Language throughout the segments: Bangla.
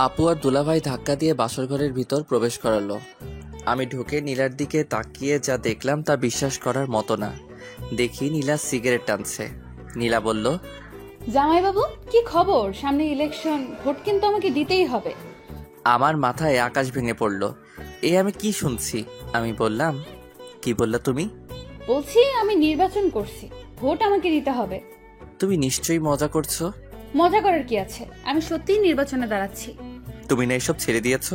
আপু আর দুলাভাই ধাক্কা দিয়ে বাসর ঘরের ভিতর প্রবেশ করালো। আমি ঢুকে নীলার দিকে তাকিয়ে যা দেখলাম তা বিশ্বাস করার মতো না। দেখি নীলা সিগারেট টানছে। নীলা বলল, জামাইবাবু, কি খবর? সামনে ইলেকশন, ভোট কিন্তু আমাকে দিতেই হবে। আমার মাথায় আকাশ ভেঙে পড়ল। আমি কি শুনছি? আমি বললাম, কি বললা তুমি? বলছি আমি নির্বাচন করছি, ভোট আমাকে দিতে হবে। তুমি নিশ্চয়ই মজা করছো। মজা করার কি আছে, আমি সত্যিই নির্বাচনে দাঁড়াচ্ছি। তুমি না এসব ছেড়ে দিয়েছো?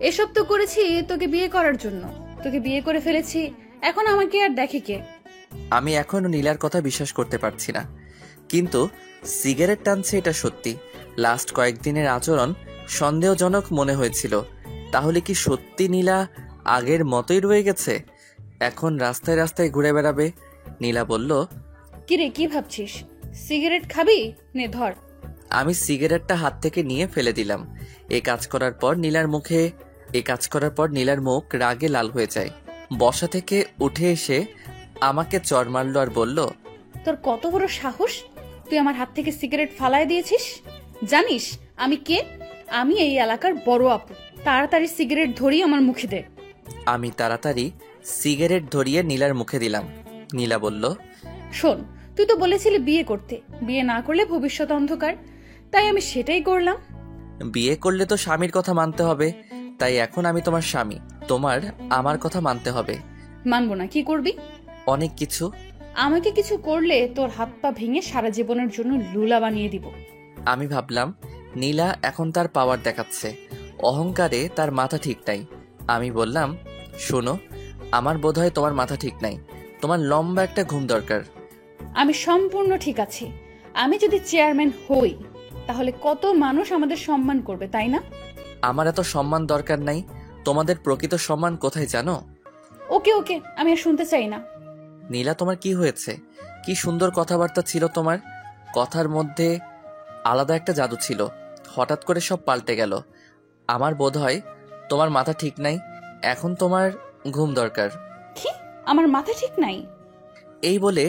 এসব তো করেছি তোকে বিয়ে করার জন্য। তোকে বিয়ে করে ফেলেছি, এখন আমাকে আর দেখে কে? আমি এখনো নীলার কথা বিশ্বাস করতে পারছি না। কিন্তু সিগারেট টানছে এটা সত্যি। লাস্ট কয়েকদিনের আচরণ সন্দেহজনক মনে হয়েছিল। তাহলে কি সত্যি নীলা আগের মতোই রয়ে গেছে? এখন রাস্তায় রাস্তায় ঘুরে বেড়াবে? নীলা বলল, কিরে, কি ভাবছিস? সিগারেট খাবি? নে ধর। আমি সিগারেটটা হাত থেকে নিয়ে ফেলে দিলাম। এই কাজ করার পর নীলার মুখ রাগে লাল হয়ে যায়। বসা থেকে উঠে এসে আমাকে চড় মারল আর বলল, তোর কত বড় সাহস, তুই আমার হাত থেকে সিগারেট ফালায় দিয়েছিস? জানিস আমি কে? আমি এই এলাকার বড় আপু। তাড়াতাড়ি সিগারেট ধরিয়ে আমার মুখে দে। আমি তাড়াতাড়ি সিগারেট ধরিয়ে নীলার মুখে দিলাম। নীলা বলল, শোন, তুই তো বলেছিলি বিয়ে করতে, বিয়ে না করলে ভবিষ্যৎ অন্ধকার, তাই আমি সেটাই করলাম। বিয়ে করলে তো স্বামীর কথা মানতে হবে, তাই এখন আমি তোমার স্বামী, তোমার আমার কথা মানতে হবে। মানবো না? কি করবি? অনেক কিছু। আমাকে কিছু করলে তোর হাত পা ভেঙে সারা জীবনের জন্য লুলা বানিয়ে দিব। আমি ভাবলাম নীলা এখন তার পাওয়ার দেখাচ্ছে, অহংকারে তার মাথা ঠিক নাই। আমি বললাম, শোনো, আমার বোধহয় তোমার মাথা ঠিক নাই, তোমার লম্বা একটা ঘুম দরকার। আমি সম্পূর্ণ ঠিক আছি। আমি যদি চেয়ারম্যান হই তাহলে কত মানুষ আমাদের সম্মান করবে, তাই না? আমার এত সম্মান দরকার নাই। তোমাদের প্রকৃত সম্মান কোথায় জানো? ওকে ওকে, আমি আর শুনতে চাই না। নীলা, তোমার কি হয়েছে? কি সুন্দর কথাবার্তা ছিল তোমার, কথার মধ্যে আলাদা একটা জাদু ছিল। হঠাৎ করে সব পাল্টে গেল। আমার বোধহয় তোমার মাথা ঠিক নাই, এখন তোমার ঘুম দরকার। কি? আমার মাথা ঠিক নাই? এই বলে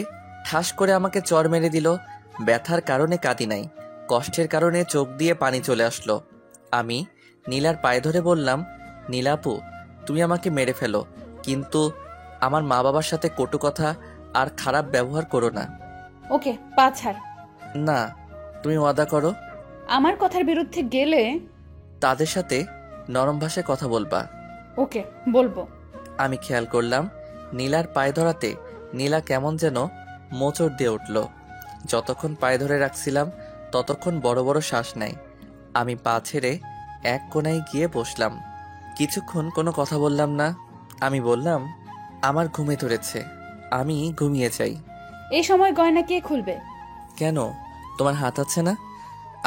ঠাস করে আমাকে চড় মেরে দিল। ব্যথার কারণে কাঁদি নাই, কষ্টের কারণে চোখ দিয়ে পানি চলে আসলো। আমি নীলার পায়ে ধরে বললাম, নীলাপু, তুমি আমাকে মেরে ফেলো, কিন্তু আমার মা বাবার সাথে কটু কথা আর খারাপ ব্যবহার করো না। ওকে, পা ছাড়। না, তুমি ওয়াদা করো আমার কথার বিরুদ্ধে গেলে তাদের সাথে নরম ভাষায় কথা বলবা। ওকে, বলবো। আমি খেয়াল করলাম নীলার পায়ে ধরাতে নীলা কেমন যেন মোচড় দিয়ে উঠল। যতক্ষণ পায়ে ধরে রাখছিলাম ততক্ষণ বড় বড় শ্বাস নেয়। আমি পা ছেড়ে এক কোণায় গিয়ে বসলাম। কিছুক্ষণ কোনো কথা বললাম না। আমি বললাম, আমার ঘুমে ধরেছে, আমি ঘুমিয়ে যাই। এই সময় গয়না কে খুলবে? কেন, তোমার হাত আছে না?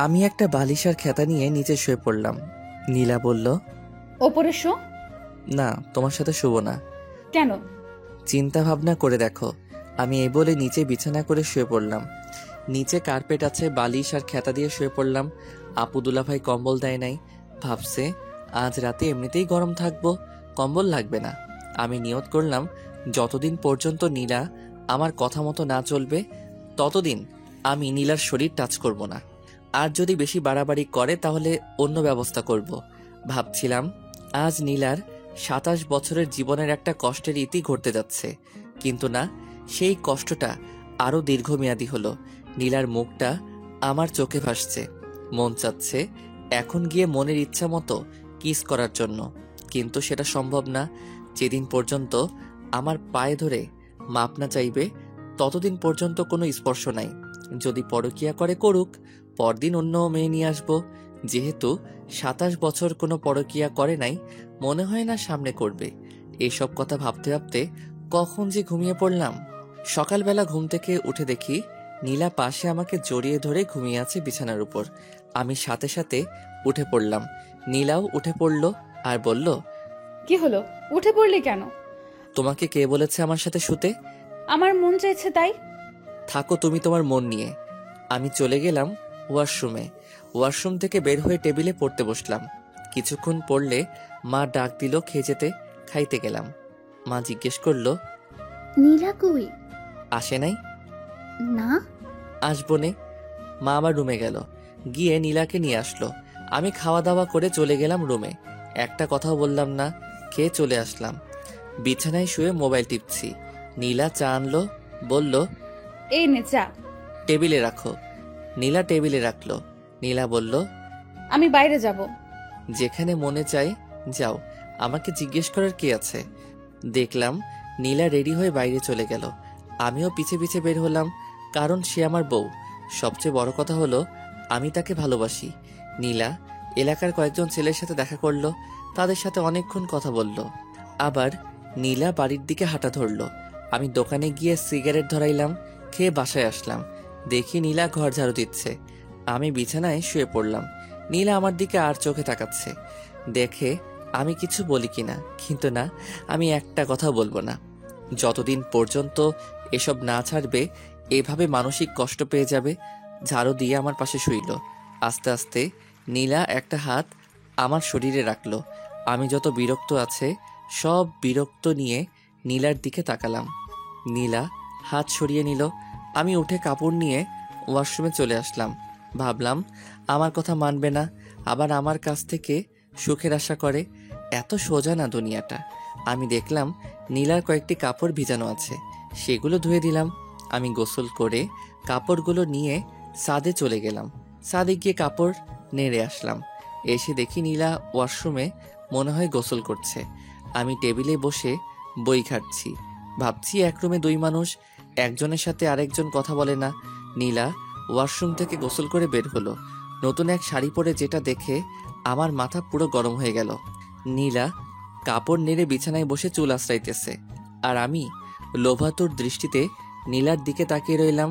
আমি একটা বালিশার খেতা নিয়ে নিচে শুয়ে পড়লাম। নীলা বলল, ওপরে শো। না, তোমার সাথে শুবো না। কেন? চিন্তা ভাবনা করে দেখো। আমি এই বলে নিচে বিছানা করে শুয়ে পড়লাম। নিচে কার্পেট আছে, বালিশ আর খেতা দিয়ে শুয়ে পড়লাম। আপু দুলাভাই কম্বল দেয় নাই। ভাবছে আজ রাতে এমনিতেই গরম থাকবো, কম্বল লাগবে না। আমি নিয়ত করলাম যতদিন পর্যন্ত নীলা আমার কথা মতো না চলবে ততদিন আমি নীলার শরীর টাচ করব না। আর যদি বেশি বাড়াবাড়ি করে তাহলে অন্য ব্যবস্থা করব। ভাবছিলাম আজ নীলার 27 বছরের জীবনের একটা কষ্টের ইতি ঘটতে যাচ্ছে, কিন্তু না, সেই কষ্টটা আরো দীর্ঘমেয়াদী হলো। নীলার মুখটা আমার চোখে ভাসছে। মন চাচ্ছে এখন গিয়ে মনের ইচ্ছা মতো কিস করার জন্য, কিন্তু সেটা সম্ভব না যেদিন পর্যন্ত আমার পায়ে ধরে মাপ না চাইবে। ততদিন পর্যন্ত কোনো স্পর্শ নাই। যদি পরকীয়া করে করুক, পরদিন অন্য মেয়ে নিয়ে আসবো। যেহেতু 27 বছর কোনো পরকীয়া করে নাই, মনে হয় না সামনে করবে। এসব কথা ভাবতে ভাবতে কখন যে ঘুমিয়ে পড়লাম। সকালবেলা ঘুম থেকে উঠে দেখি নীলা পাশে আমাকে জড়িয়ে ধরে ঘুমিয়ে আছে বিছানার উপর। আমি সাথে সাথে উঠে পড়লাম। নীলাও উঠে পড়ল আর বলল, কি হলো, উঠে পড়লি কেন? তোমাকে কে বলেছে আমার সাথে শুতে? আমার মন চাইছে তাই। থাকো তুমি তোমার মন নিয়ে। আমি চলে গেলাম ওয়াশরুমে। ওয়াশরুম থেকে বের হয়ে টেবিলে পড়তে বসলাম। কিছুক্ষণ পড়লে মা ডাক দিল খেয়ে যেতে। খাইতে গেলাম। মা জিজ্ঞেস করলো, নীলা কই? আসে নাই? না। আসবো নে। মা আমার রুমে গেল, গিয়ে নীলাকে নিয়ে আসলো। আমি খাওয়া দাওয়া করে চলে গেলাম রুমে। একটা কথাও বললাম না, খেয়ে চলে আসলাম। বিছানায় শুয়ে মোবাইল টিপছি। নীলা চা আনলো, বলল, এই নে চা। টেবিলে রাখো। নীলা টেবিলে রাখলো। নীলা বলল, আমি বাইরে যাব। যেখানে মনে চায় যাও, আমাকে জিজ্ঞেস করার কি আছে। দেখলাম নীলা রেডি হয়ে বাইরে চলে গেল। আমিও পিছে পিছে বের হলাম, কারণ সে আমার বউ। সবচেয়ে বড় কথা হলো আমি তাকে ভালোবাসি। নীলা এলাকার কয়েকজন ছেলের সাথে দেখা করলো, তাদের সাথে অনেকক্ষণ কথা বলল। আবার নীলা বাড়ির দিকে হাঁটা ধরলো। আমি দোকানে গিয়ে সিগারেট ধরাইলাম, খেয়ে বাসায় আসলাম। দেখি নীলা ঘর ঝাড়ু দিচ্ছে। আমি বিছানায় শুয়ে পড়লাম। নীলা আমার দিকে আর চোখে তাকাচ্ছে। দেখে আমি কিছু বলি কিনা, কিন্তু না, আমি একটা কথা বলবো না। যতদিন পর্যন্ত এসব না ছাড়বে, এভাবে মানসিক কষ্ট পেয়ে যাবে। ঝাড়ু দিয়ে আমার পাশে শুইল। আস্তে আস্তে নীলা একটা হাত আমার শরীরে রাখলো। আমি যত বিরক্ত আছে সব বিরক্ত নিয়ে নীলার দিকে তাকালাম। নীলা হাত সরিয়ে নিল। আমি উঠে কাপড় নিয়ে ওয়াশরুমে চলে আসলাম। ভাবলাম আমার কথা মানবে না, আবার আমার কাছ থেকে সুখের আশা করে। এত সোজা না দুনিয়াটা। আমি দেখলাম নীলার কয়েকটি কাপড় ভিজানো আছে, সেগুলো ধুয়ে দিলাম। আমি গোসল করে কাপড়গুলো নিয়ে ছাদে চলে গেলাম। ছাদে গিয়ে কাপড় নেড়ে আসলাম। এসে দেখি নীলা ওয়াশরুমে মনে হয় গোসল করছে। আমি টেবিলে বসে বই ঘাঁটছি। ভাবছি এক রুমে দুই মানুষ, একজনের সাথে আরেকজন কথা বলে না। নীলা ওয়াশরুম থেকে গোসল করে বের হলো। নতুন এক শাড়ি পরে, যেটা দেখে আমার মাথা পুরো গরম হয়ে গেল। নীলা কাপড় নেড়ে বিছানায় বসে চুল আশ্রাইতেছে, আর আমি লোভাতুর দৃষ্টিতে নীলার দিকে তাকিয়ে রইলাম।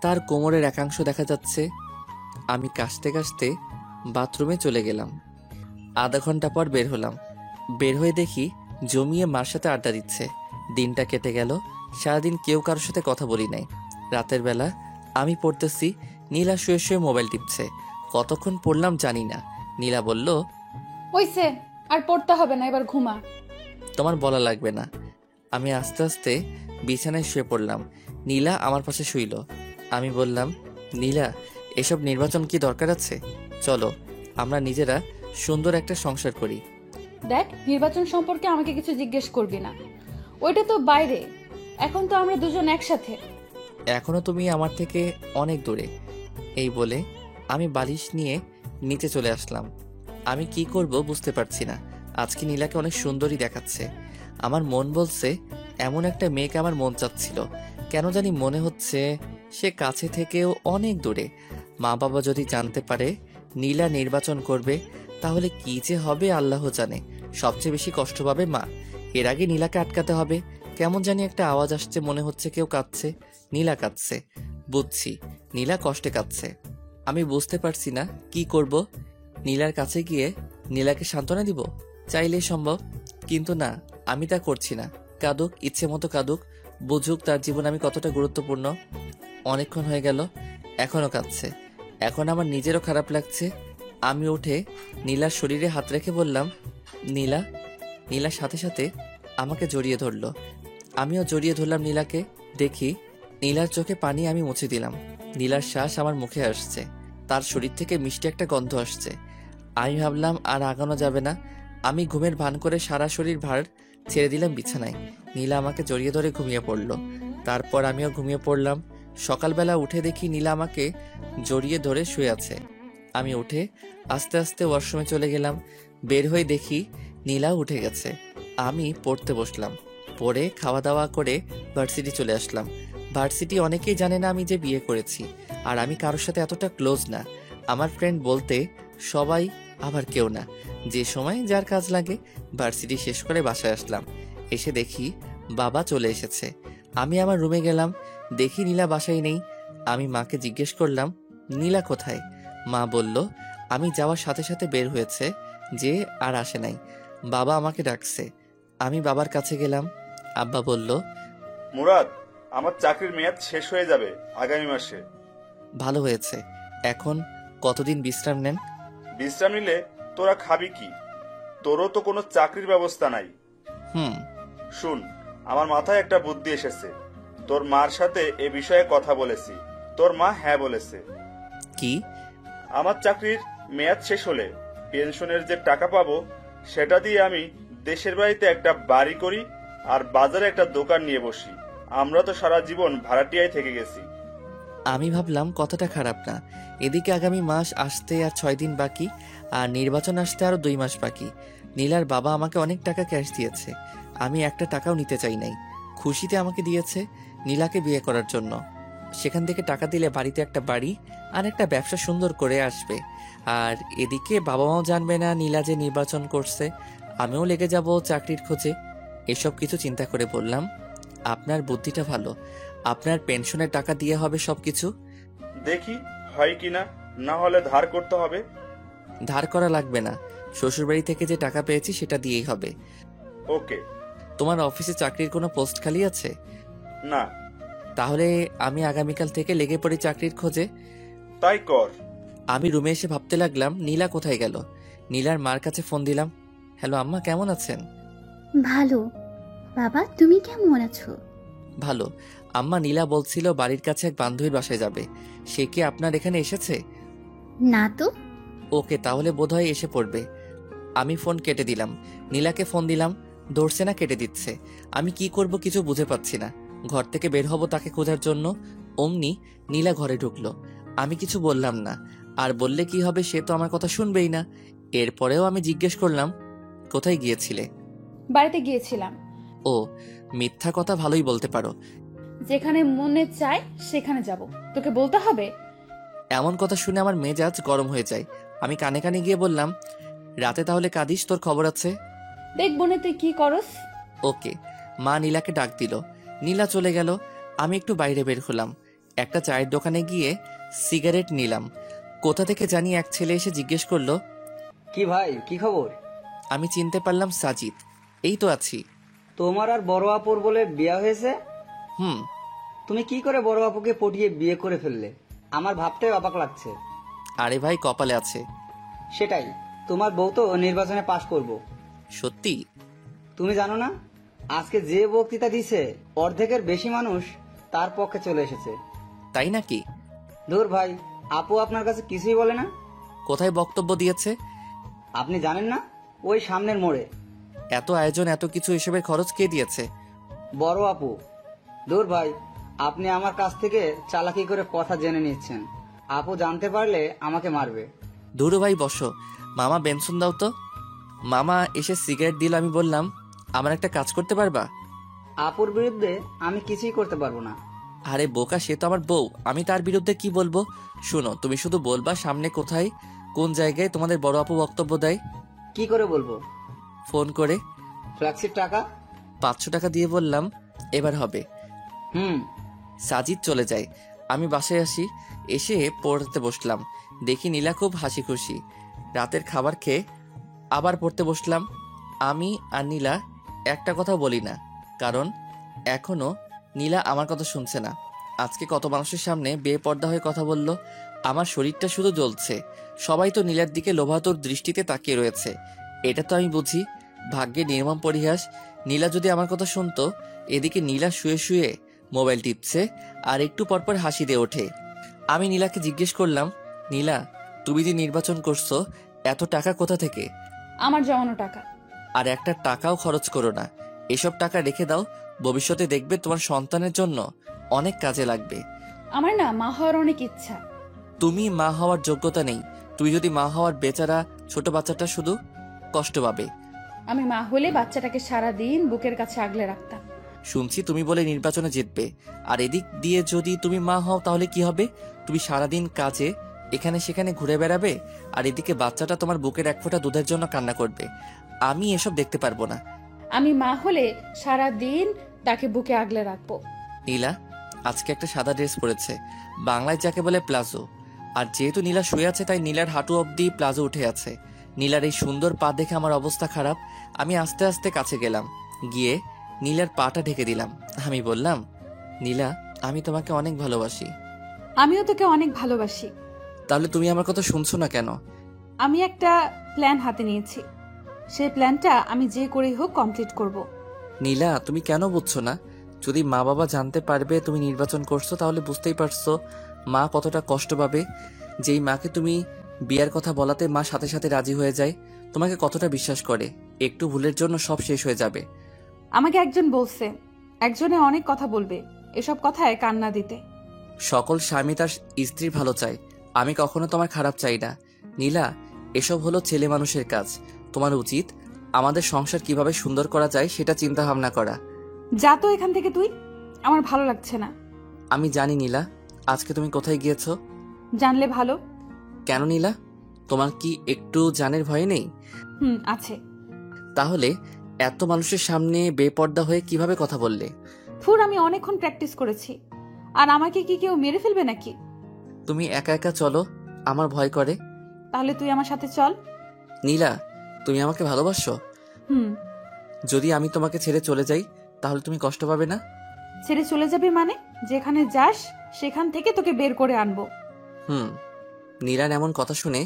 তার কোমরের একাংশ দেখা যাচ্ছে। আমি কাশতে কাশতে বাথরুমে চলে গেলাম। আধা ঘন্টা পর বের হলাম। বের হয়ে দেখি জমিয়ে মার সাথে আড্ডা দিচ্ছে। দিনটা কেটে গেল। সারাদিন কেউ কারোর সাথে কথা বলি নাই। রাতের বেলা আমি পড়তেছি, নীলা শুয়ে শুয়ে মোবাইল টিপছে। কতক্ষণ পড়লাম জানি না। নীলা বলল, হইছে, আর পড়তে হবে না, এবার ঘুমা। তোমার বলা লাগবে না। আমি আস্তে আস্তে বিছানায় শুয়ে পড়লাম। নীলা আমার পাশে শুইল। আমি বললাম, নীলা, এসব নির্বাচন কি দরকার আছে? চলো আমরা নিজেরা সুন্দর একটা সংসার করি। দেখ, নির্বাচন সম্পর্কে আমাকে কিছু জিজ্ঞেস করবি না, ওইটা তো বাইরে। এখন তো আমরা দুজন একসাথে। এখনো তুমি আমার থেকে অনেক দূরে। এই বলে আমি বালিশ নিয়ে নিচে চলে আসলাম। আমি কি করব বুঝতে পারছি না। আজকে নীলাকে অনেক সুন্দরী দেখাচ্ছে। আমার মন বলছে এমন একটা মেয়েকে আমার মন চাচ্ছিল। কেন জানি মনে হচ্ছে সে কাছে থেকেও অনেক দূরে। মা বাবা যদি জানতে পারে নীলা নির্বাচন করবে, তাহলে কি যে হবে আল্লাহ জানে। সবচেয়ে বেশি কষ্ট পাবে মা। এর আগে নীলাকে আটকাতে হবে। কেমন জানি একটা আওয়াজ আসছে, মনে হচ্ছে কেউ কাঁদছে। নীলা কাঁদছে, বুঝছি নীলা কষ্টে কাঁদছে। আমি বুঝতে পারছি না কি করব। নীলার কাছে গিয়ে নীলাকে সান্ত্বনা দিব, চাইলেই সম্ভব, কিন্তু না, আমি তা করছি না। কাঁদুক, ইচ্ছে মতো কাঁদুক, বুঝুক তার জীবন আমি কতটা গুরুত্বপূর্ণ। অনেকক্ষণ হয়ে গেল, এখনো কাঁদছে। এখন আমার নিজেরও খারাপ লাগছে। আমি উঠে নীলার শরীরে হাত রেখে বললাম, নীলা। নীলার সাথে সাথে আমাকে জড়িয়ে ধরলো। আমিও জড়িয়ে ধরলাম নীলাকে। দেখি নীলার চোখে পানি আমি মুছে দিলাম। নীলার শ্বাস আমার মুখে আসছে। তার শরীর থেকে মিষ্টি একটা গন্ধ আসছে। আমি ভাবলাম আর আগানো যাবে না। আমি ঘুমের ভান করে সারা শরীর ভার ছেড়ে দিলাম বিছানায়। নীলা আমাকে জড়িয়ে ধরে ঘুমিয়ে পড়ল। তারপর আমিও ঘুমিয়ে পড়লাম। সকালবেলা উঠে দেখি নীলা আমাকে জড়িয়ে ধরে শুয়ে আছে। আমি উঠে আস্তে আস্তে ওয়াশরুমে চলে গেলাম। বের হয়ে দেখি নীলা উঠে গেছে। আমি পড়তে বসলাম। পড়ে খাওয়া দাওয়া করে ভার্সিটি চলে আসলাম। ভার্সিটি অনেকেই জানে না আমি যে বিয়ে করেছি, আর আমি কারোর সাথে এতটা ক্লোজ না। আমার ফ্রেন্ড বলতে সবাই, আবার কেউ না। যে সময় যার কাজ লাগে। ভার্সিটি শেষ করে বাসায় আসলাম। এসে দেখি বাবা চলে এসেছে। আমি আমার রুমে গেলাম, দেখি নীলা বাসায় নেই। আমি মাকে জিজ্ঞেস করলাম, নীলা কোথায়? মা বলল আমি যাওয়ার সাথে সাথে বের হয়েছে, যে আর আসে নাই। বাবা আমাকে ডাকছে। আমি বাবার কাছে গেলাম। আব্বা বলল, মুরাদ, আমার চাকরির মেয়াদ শেষ হয়ে যাবে আগামী মাসে। ভালো হয়েছে। এখন কতদিন বিশ্রাম নেন? বিশ্রাম নিলে তোরা খাবি কি? তোরও তো কোনো চাকরির ব্যবস্থা নাই। শুন, আমার মাথায় একটা বুদ্ধি এসেছে। তোর মার সাথে এ বিষয়ে কথা বলেছি। তোর মা হ্যাঁ বলেছে। কি? আমার চাকরির মেয়াদ শেষ হলে পেনশনের যে টাকা পাবো সেটা দিয়ে আমি দেশের বাড়িতে একটা বাড়ি করি আর বাজারে একটা দোকান নিয়ে বসি। আমরা তো সারা জীবন ভাড়াটিয়ায় থেকে গেছি। আমি ভাবলাম কথাটা খারাপ না। এদিকে আগামী মাস আসতে আর 6 দিন বাকি, আর নির্বাচন আসতে আরো 2 মাস বাকি। নীলার বাবা আমাকে অনেক টাকা ক্যাশ দিয়েছে, আমি একটা টাকাও নিতে চাই নাই। খুশিতে আমাকে দিয়েছে নীলাকে বিয়ে করার জন্য। সেখান থেকে টাকা দিলে বাড়িতে একটা বাড়ি আর একটা ব্যবসা সুন্দর করে আসবে। আর এদিকে বাবা মাও জানবে না নীলা যে নির্বাচন করছে, আমিও লেগে যাব চাকরির খোঁজে। এসব কিছু চিন্তা করে বললাম, আপনার বুদ্ধিটা ভালো, আপনার পেনশনের টাকা দিয়ে হবে সবকিছু। দেখি হয় কিনা, না হলে ধার করতে হবে। ধার করা লাগবে না, শ্বশুরবাড়ি থেকে যে টাকা পেয়েছি সেটা দিয়েই হবে। ওকে। তোমার অফিসে চাকরির কোনো পোস্ট খালি আছে? না। তাহলে আমি আগামীকাল থেকে লেগে পড়ি চাকরির খোঁজে। তাই কর। আমি রুমে এসে ভাবতে লাগলাম নীলা কোথায় গেল। নীলার মার কাছে ফোন দিলাম। হ্যালো আম্মা, কেমন আছেন? ভালো। বাবা তুমি কেমন আছো? ভালো। আম্মা, নীলা বলছিল বাড়ির কাছে এক বান্ধবীর বাসায় যাবে, সে কি আপনার এখানে এসেছে? না তো। ওকে, তাহলে বোধহয় এসে পড়বে। আমি ফোন কেটে দিলাম। নীলাকে ফোন দিলাম, ধরছে না, কেটে দিচ্ছে। আমি কি করব কিছু বুঝে পাচ্ছি না। ঘর থেকে বের হব তাকে খোঁজার জন্য, অমনি নীলা ঘরে ঢুকলো। আমি কিছু বললাম না, আর বললে কি হবে, সে তো আমার কথা শুনবেই না। এরপরেও আমি জিজ্ঞেস করলাম, কোথায় গিয়েছিলে? বাড়িতে গিয়েছিলাম। ও, মিথ্যা কথা ভালোই বলতে পারো। যেখানে মনে চায় সেখানে যাব, তোকে বলতে হবে? এমন কথা শুনে আমার মেজাজ গরম হয়ে যায়। আমি কানে কানে গিয়ে বললাম, রাতে তাহলে কাঁদিস, তোর খবর আছে। দেখবো না তুই কি করস। ওকে। মা নীলাকে ডাক দিল। নীলা চলে গেল। আমি একটু বাইরে বের হলাম। একটা চায়ের দোকানে গিয়ে সিগারেট নিলাম। কোথা থেকে জানি এক ছেলে এসে জিজ্ঞেস করলো, কি ভাই, কি খবর? আমি চিনতে পারলাম সাজিদ। এই তো আছি। তোমার আর বড় আপুর বলে বিয়ে হয়েছে? হুম। তুমি কি করে বড় আপুকে পটিয়ে বিয়ে করে ফেললে? আমার ভাবতে অবাক লাগছে। আরে ভাই, কপালে আছে। সেটাই, তোমার বউ তো নির্বাচনে পাশ করব। সত্যি? তুমি জানো না, আজকে যে বক্তৃতা দিছে অর্ধেকের বেশি মানুষ তার পক্ষে চলে এসেছে। তাই নাকি? ধুর ভাই, আপু আপনার কাছে কিছুই বলে না? কোথায় বক্তব্য দিয়েছে? আপনি জানেন না, ওই সামনের মোড়ে। এত আয়োজন, এত কিছু, এসবের খরচ কে দিয়েছে? বড় আপু। ধুর ভাই, আপনি আমার কাছ থেকে চালাকি করে কথা জেনে নিচ্ছেন। আপু জানতে পারলে আমাকে মারবে। ধুরু ভাই বসো। মামা বেনসন দাও তো। মামা এসে সিগারেট দিল। আমি বললাম, আমার একটা কাজ করতে পারবা? আপুর বিরুদ্ধে আমি কিছুই করতে পারবো না। আরে বোকা, সে তো আমার বউ, আমি তার বিরুদ্ধে কি বলবো? শোনো, তুমি শুধু বলবা সামনে কোথায়, কোন জায়গায় তোমাদের বড় আপু বক্তব্য দেয়। কি করে বলবো? ফোন করে। ফ্ল্যাক্সির টাকা? 500 টাকা দিয়ে বললাম, এবার হবে। সাজিদ চলে যায়। আমি বাসায় আসি। এসে পড়তে বসলাম। দেখি নীলা খুব হাসি খুশি। রাতের খাবার খেয়ে আবার পড়তে বসলাম। আমি আর নীলা একটা কথা বলি না, কারণ এখনো নীলা আমার কথা শুনছে না। আজকে কত মানুষের সামনে বেপর্দা হয়ে কথা বলল। আমার শরীরটা শুধু জ্বলছে। সবাই তো নীলার দিকে লোভাতুর দৃষ্টিতে তাকিয়ে রয়েছে। এটা তো আমি বুঝি। ভাগ্যে নির্মম পরিহাস, নীলা যদি আমার কথা শুনতো। এদিকে নীলা শুয়ে শুয়ে মোবাইল টিপছে আর একটু পরপর হাসি দিয়ে ওঠে। আমি নীলাকে জিজ্ঞেস করলাম, নীলা, তুমি যে নির্বাচন করছো, এত টাকা কোথা থেকে? আমার জমানো টাকা। আর একটা টাকাও খরচ করো না, এসব টাকা রেখে দাও। ভবিষ্যতে দেখবে তোমার সন্তানের জন্য অনেক কাজে লাগবে। আমার না মা হওয়ার অনেক ইচ্ছা। তুমি মা হওয়ার যোগ্যতা নেই। তুই যদি মা হওয়ার, বেচারা ছোট বাচ্চাটা শুধু কষ্ট পাবে। আমি মা হলে বাচ্চাটাকে সারা দিন বুকের কাছে আগলে রাখতাম। শুনছি তুমি বলে নির্বাচনে জিতবে, আর এদিক দিয়ে যদি তুমি মা হও তাহলে কি হবে? তুমি সারাদিন কাজে এখানে সেখানে ঘুরে বেড়াবে, আর এদিকে বাচ্চাটা তোমার বুকের এক ফোঁটা দুধের জন্য কান্না করবে। আমি এসব দেখতে পারবো না। আমি মা হলে সারা দিন তাকে বুকে আগলে রাখবো। নীলা আজকে একটা সাদা ড্রেস পরেছে, বাংলায় যাকে বলে প্লাজো। আর যেহেতু নীলা শুয়ে আছে, তাই নীলার হাঁটু অবধি প্লাজো উঠে আছে। নীলার এই সুন্দর পা দেখে আমার অবস্থা খারাপ। আমি আস্তে আস্তে কাছে গেলাম, গিয়ে নীলার পাটা ঢেকে দিলাম। আমি বললাম, নীলা, আমি তোমাকে অনেক ভালোবাসি। আমিও তোকে অনেক ভালোবাসি। তাহলে তুমি আমার কথা শুনছো না কেন? আমি একটা প্ল্যান হাতে নিয়েছি, সেই প্ল্যানটা আমি যে করেই হোক কমপ্লিট করব। নীলা, তুমি কেন বুঝছো না? যদি মা বাবা জানতে পারবে তুমি নির্বাচন করছো, তাহলে বুঝতেই পারছো মা কতটা কষ্ট পাবে। যেই মাকে তুমি বিয়ার কথা বলাতে মা সাথে সাথে রাজি হয়ে যায়। তোমাকে কতটা বিশ্বাস করে, একটু ভুলের জন্য সব শেষ হয়ে যাবে। আমাকে একজন বলছে একজনে অনেক কথা বলবে, এসব কথায় কান্না দিতে। সকল স্বামী তার স্ত্রীর ভালো চায়, আমি কখনো তোমার খারাপ চাই না। নীলা, এসব হলো ছেলে মানুষের কাজ। তোমার উচিত আমাদের সংসার কিভাবে সুন্দর করা যায় সেটা চিন্তা ভাবনা করা। যা তো এখান থেকে তুই, আমার ভালো লাগছে না। আমি জানি নীলা, আজকে তুমি কোথায় গিয়েছো। জানলে ভালো। কেন নীলা, তোমার কি একটু জানের ভয় নেই? আছে। তাহলে এত মানুষের সামনে বেপর্দা হয়ে কিভাবে কথা বললে? আমি অনেকক্ষণ প্র্যাকটিস করেছি। আর আমাকে কি কেউ মেরে ফেলবে নাকি? তুমি একা একা চলো, আমার ভয় করে। তাহলে তুই আমার সাথে চল। নীলা, তুমি আমাকে ভালোবাসো? যদি আমি তোমাকে ছেড়ে চলে যাই তাহলে তুমি কষ্ট পাবে না? ছেড়ে চলে যাবি মানে? যেখানে যাস সেখান থেকে তোকে বের করে আনবো। নীলার এমন কথা শুনে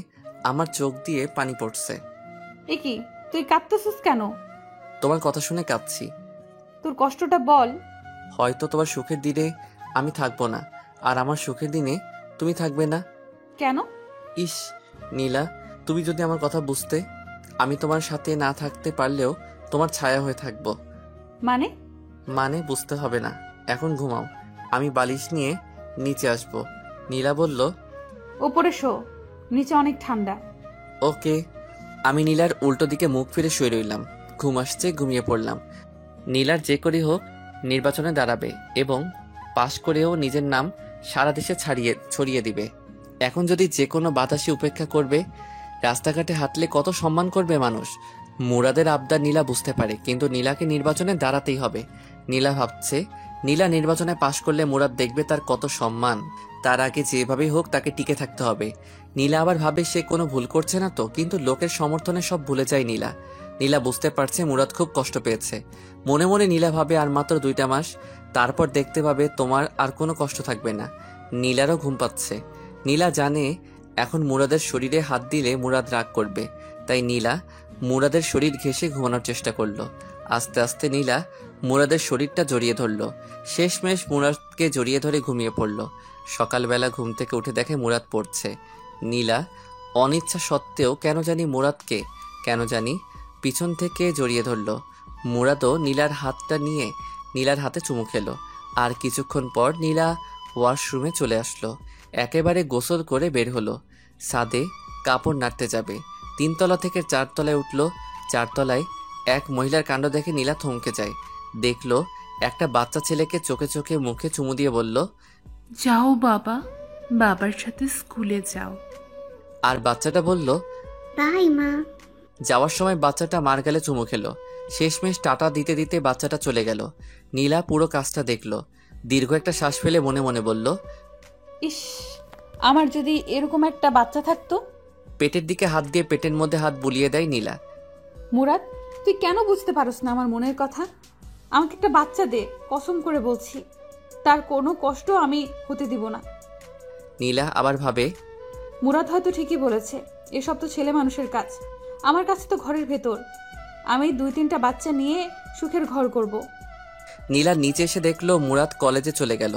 আমার চোখ দিয়ে পানি পড়ছে। এ কি, তুই কাঁদতেছিস কেন? তোমার কথা শুনে কাঁদছি। তোর কষ্টটা বল। হয়তো তোমার সুখের দিনে আমি থাকবো না, আর আমার সুখের দিনে তুমি থাকবে না। কেন? ইস নীলা, তুমি যদি আমার কথা বুঝতে, আমি তোমার সাথে না থাকতে পারলেও তোমার ছায়া হয়ে থাকবো। মানে বুঝতে হবে না, এখন ঘুমাও, আমি বালিশ নিয়ে নিচে আসবো। নীলা বলল, ওপরে শো, নিচে অনেক ঠান্ডা। ওকে। আমি নীলার উল্টো দিকে মুখ ফিরে শুয়ে রইলাম। ঘুম আসছে, ঘুমিয়ে পড়লাম। নীলার যে করে হোক নির্বাচনে দাঁড়াবে এবং পাশ করেও নিজের নাম সারা দেশে ছড়িয়ে দিবে। এখন যদি যে কোনো বাতাসে উপেক্ষা করবে, রাস্তাঘাটে হাঁটলে কত সম্মান করবে মানুষ। মুরাদের আবদার নীলা বুঝতে পারে, কিন্তু নীলাকে নির্বাচনে দাঁড়াতেই হবে। নীলা ভাবছে, নীলা নির্বাচনে পাশ করলে মুরাদ দেখবে তার কত সম্মান। তার আগে যেভাবেই হোক তাকে টিকে থাকতে হবে। নীলা আবার ভাবে সে কোনো ভুল করছে না তো, কিন্তু লোকের সমর্থনে সব ভুলে যায় নীলা। নীলা বুঝতে পারছে মুরাদ খুব কষ্ট পেয়েছে। মনে মনে নীলা ভাবে আর মাত্র 2টা মাস, তারপর দেখতে পাবে তোমার আর কোনো কষ্ট থাকবে না। নীলারও ঘুম পাচ্ছে। নীলা জানে এখন মুরাদের শরীরে হাত দিলে মুরাদ রাগ করবে, তাই নীলা মুরাদের শরীর ঘেঁষে ঘুমানোর চেষ্টা করলো। আস্তে আস্তে নীলা মুরাদের শরীরটা জড়িয়ে ধরলো। শেষমেশ মুরাদকে জড়িয়ে ধরে ঘুমিয়ে পড়লো। সকালবেলা ঘুম থেকে উঠে দেখে মুরাদ পড়ছে। নীলা অনিচ্ছা সত্ত্বেও কেন জানি পিছন থেকে জড়িয়ে ধরলো। মুরাদও নীলার হাতটা নিয়ে নীলার হাতে চুমু খেলো। আর কিছুক্ষণ পর নীলা ওয়াশরুমে চলে আসলো। একেবারে গোসল করে বের হলো। ছাদে কাপড় নাড়তে যাবে। 3 তলা থেকে 4 তলায় উঠলো। 4 তলায় এক মহিলার কাণ্ড দেখে নীলা থমকে যায়। দেখলো একটা বাচ্চা ছেলেকে চোখে চোখে মুখে চুমু দিয়ে বলল, যাও বাবা, বাবার সাথে স্কুলে যাও। আর বাচ্চাটা বলল, বাই মা। যাওয়ার সময় বাচ্চাটা মার গালে চুমু খেলো। শেষমেশ টাটা দিতে দিতে বাচ্চাটা চলে গেল। নীলা পুরো কাজটা দেখলো। দীর্ঘ একটা শ্বাস ফেলে মনে মনে বলল, ইস, আমার যদি এরকম একটা বাচ্চা থাকতো। পেটের দিকে হাত দিয়ে পেটের মধ্যে হাত বুলিয়ে দেয় নীলা। মুরাদ, তুই কেন বুঝতে পারস না আমার মনের কথা? আমাকে একটা বাচ্চা দে, কসম করে বলছি, তার কোনো কষ্ট আমি হতে দিব না। নীলা আবার ভাবে, মুরাদ হয়তো ঠিকই বলেছে, এসব তো ছেলে মানুষের কাজ। আমার কাছে তো ঘরের ভেতর, আমি 2-3টা বাচ্চা নিয়ে সুখের ঘর করব। নীলা নিচে এসে দেখলো মুরাদ কলেজে চলে গেল।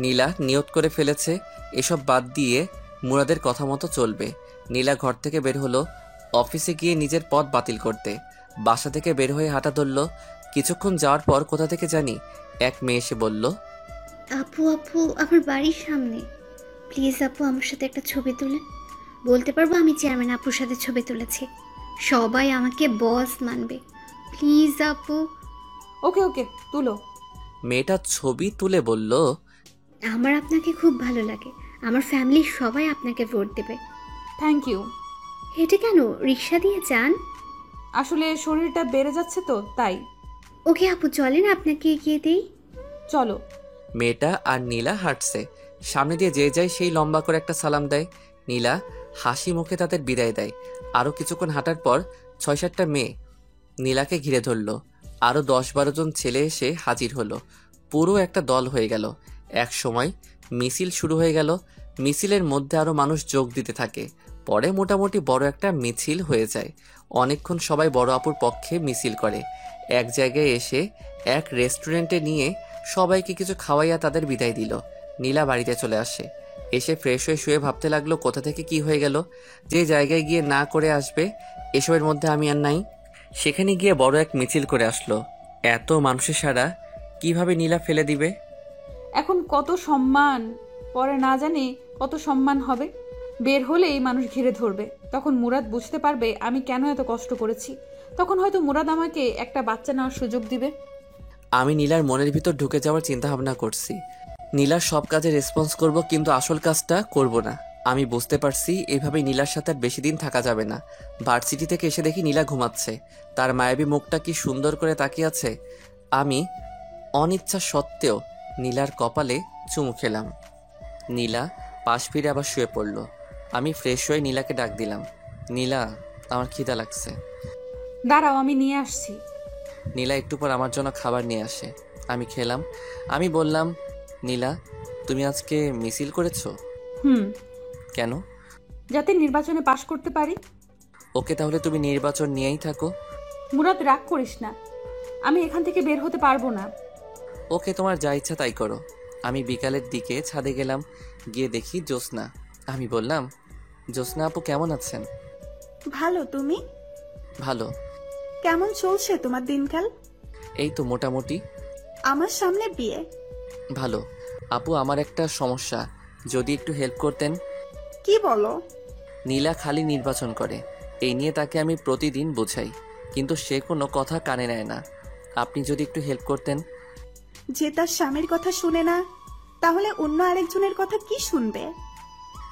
নীলা নিয়ত করে ফেলেছে এসব বাদ দিয়ে মুরাদের কথা মতো চলবে। নীলা ঘর থেকে বের হলো অফিসে গিয়ে নিজের পদ বাতিল করতে। বাসা থেকে বের হয়ে হাঁটা ধরলো। কিছুক্ষণ যাওয়ার পর কোথা থেকে জানি এক মেয়ে এসে বলল, আপু আমার বাড়ির সামনে, প্লিজ আপু আমার সাথে একটা ছবি তুলেন। বলতে পারবো আমি চেয়ারম্যান আপুর সাথে ছবি তুলেছি, সবাই আমাকে বস মানবে। প্লিজ আপু। ওকে তুলো। মেয়েটা ছবি তুলে বলল, আমার আপনাকে খুব ভালো লাগে, আমার ফ্যামিলির সবাই আপনাকে ভোট দেবে। Thank you. হেঁটে কেন, রিক্সা দিয়ে যান। আসলে শরীরটা বেড়ে যাচ্ছে তো তাই। ওকে আপু চলেন আপনাকে এগিয়ে দিই। চলো। মেয়েটা আর নীলা হাঁটছে। সামনে দিয়ে যে যায় সেই লম্বা করে একটা সালাম দেয়। নীলা হাসি মুখে তাদের বিদায় দেয়। আরো কিছুক্ষণ হাঁটার পর 6-7টা মেয়ে নীলাকে ঘিরে ধরলো। আরো 10-12 জন ছেলে এসে হাজির হলো। পুরো একটা দল হয়ে গেল। এক সময় মিছিল শুরু হয়ে গেল। মিছিলের মধ্যে আরো মানুষ যোগ দিতে থাকে। পরে মোটামুটি বড় একটা মিছিল হয়ে যায়। অনেকক্ষণ সবাই বড় আপুর পক্ষে মিছিল করে। এক জায়গায় এসে এক রেস্টুরেন্টে নিয়ে সবাইকে কিছু খাওয়াইয়া তাদের বিদায় দিল। নীলা বাড়িতে চলে আসে। এসে ফ্রেশ হয়ে শুয়ে ভাবতে লাগলো কোথা থেকে কি হয়ে গেল। যে জায়গায় গিয়ে না করে আসবে এসবের মধ্যে আমি আর নাই, সেখানে গিয়ে বড় এক মিছিল করে আসলো। এত মানুষের সারা কিভাবে নীলা ফেলে দিবে? এখন কত সম্মান, পরে না জানি কত সম্মান হবে। বের হলেই মানুষ ঘিরে ধরবে, তখন মুরাদ বুঝতে পারবে আমি কেন এত কষ্ট করেছি। তখন হয়তো মুরাদ আমাকে একটা বাচ্চা নেওয়ার সুযোগ দিবে। আমি নীলার মনের ভিতর ঢুকে যাওয়ার চিন্তা ভাবনা করছি। নীলার সব কাজে রেসপন্স করব, কিন্তু আসল কাজটা করব না। আমি বুঝতে পারছি এভাবেই নীলার সাথে আর বেশি দিন থাকা যাবে না। ভার্সিটি থেকে এসে দেখি নীলা ঘুমাচ্ছে, তার মায়াবী মুখটা কি সুন্দর করে তাকিয়ে আছে। আমি অনিচ্ছা সত্ত্বেও নীলার কপালে চুমু খেলাম। নীলা পাশ ফিরে আবার শুয়ে পড়ল। আমি ফ্রেশ হয়ে নীলাকে ডাক দিলাম, নীলা আমার খিদা লাগছে। দাঁড়াও, আমি নিয়ে আসছি। নীলা একটু পর আমার জন্য খাবার নিয়ে আসে, আমি খেলাম। আমি বললাম, নীলা তুমি আজকে মিছিল করেছো? হুম, কেন? যাতে নির্বাচনে পাশ করতে পারি। ওকে, তাহলে তুমি নির্বাচন নিয়েই থাকো। মুরাদ, রাগ করিস না, আমি এখান থেকে বের হতে পারবো না। ওকে, তোমার যা ইচ্ছা তাই করো। আমি বিকালের দিকে ছাদে গেলাম, গিয়ে দেখি জ্যোৎস্না। আমি বললাম, জ্যোৎস্না আপু কেমন আছেন? ভালো, তুমি? ভালো। কেমন চলছে তোমার দিনকাল? এই তো মোটামুটি। আমার সামনে বিয়ে। ভালো। আপু আমার একটা সমস্যা, যদি একটু হেল্প করতেন। কি বলো? নীলা খালি নির্বাচন করে, এই নিয়ে তাকে আমি প্রতিদিন বোঝাই, কিন্তু সে কোনো কথা কানে নেয় না। আপনি যদি একটু হেল্প করতেন। যে তার স্বামীর কথা শুনে না, তাহলে অন্য আরেকজনের কথা কি শুনবে?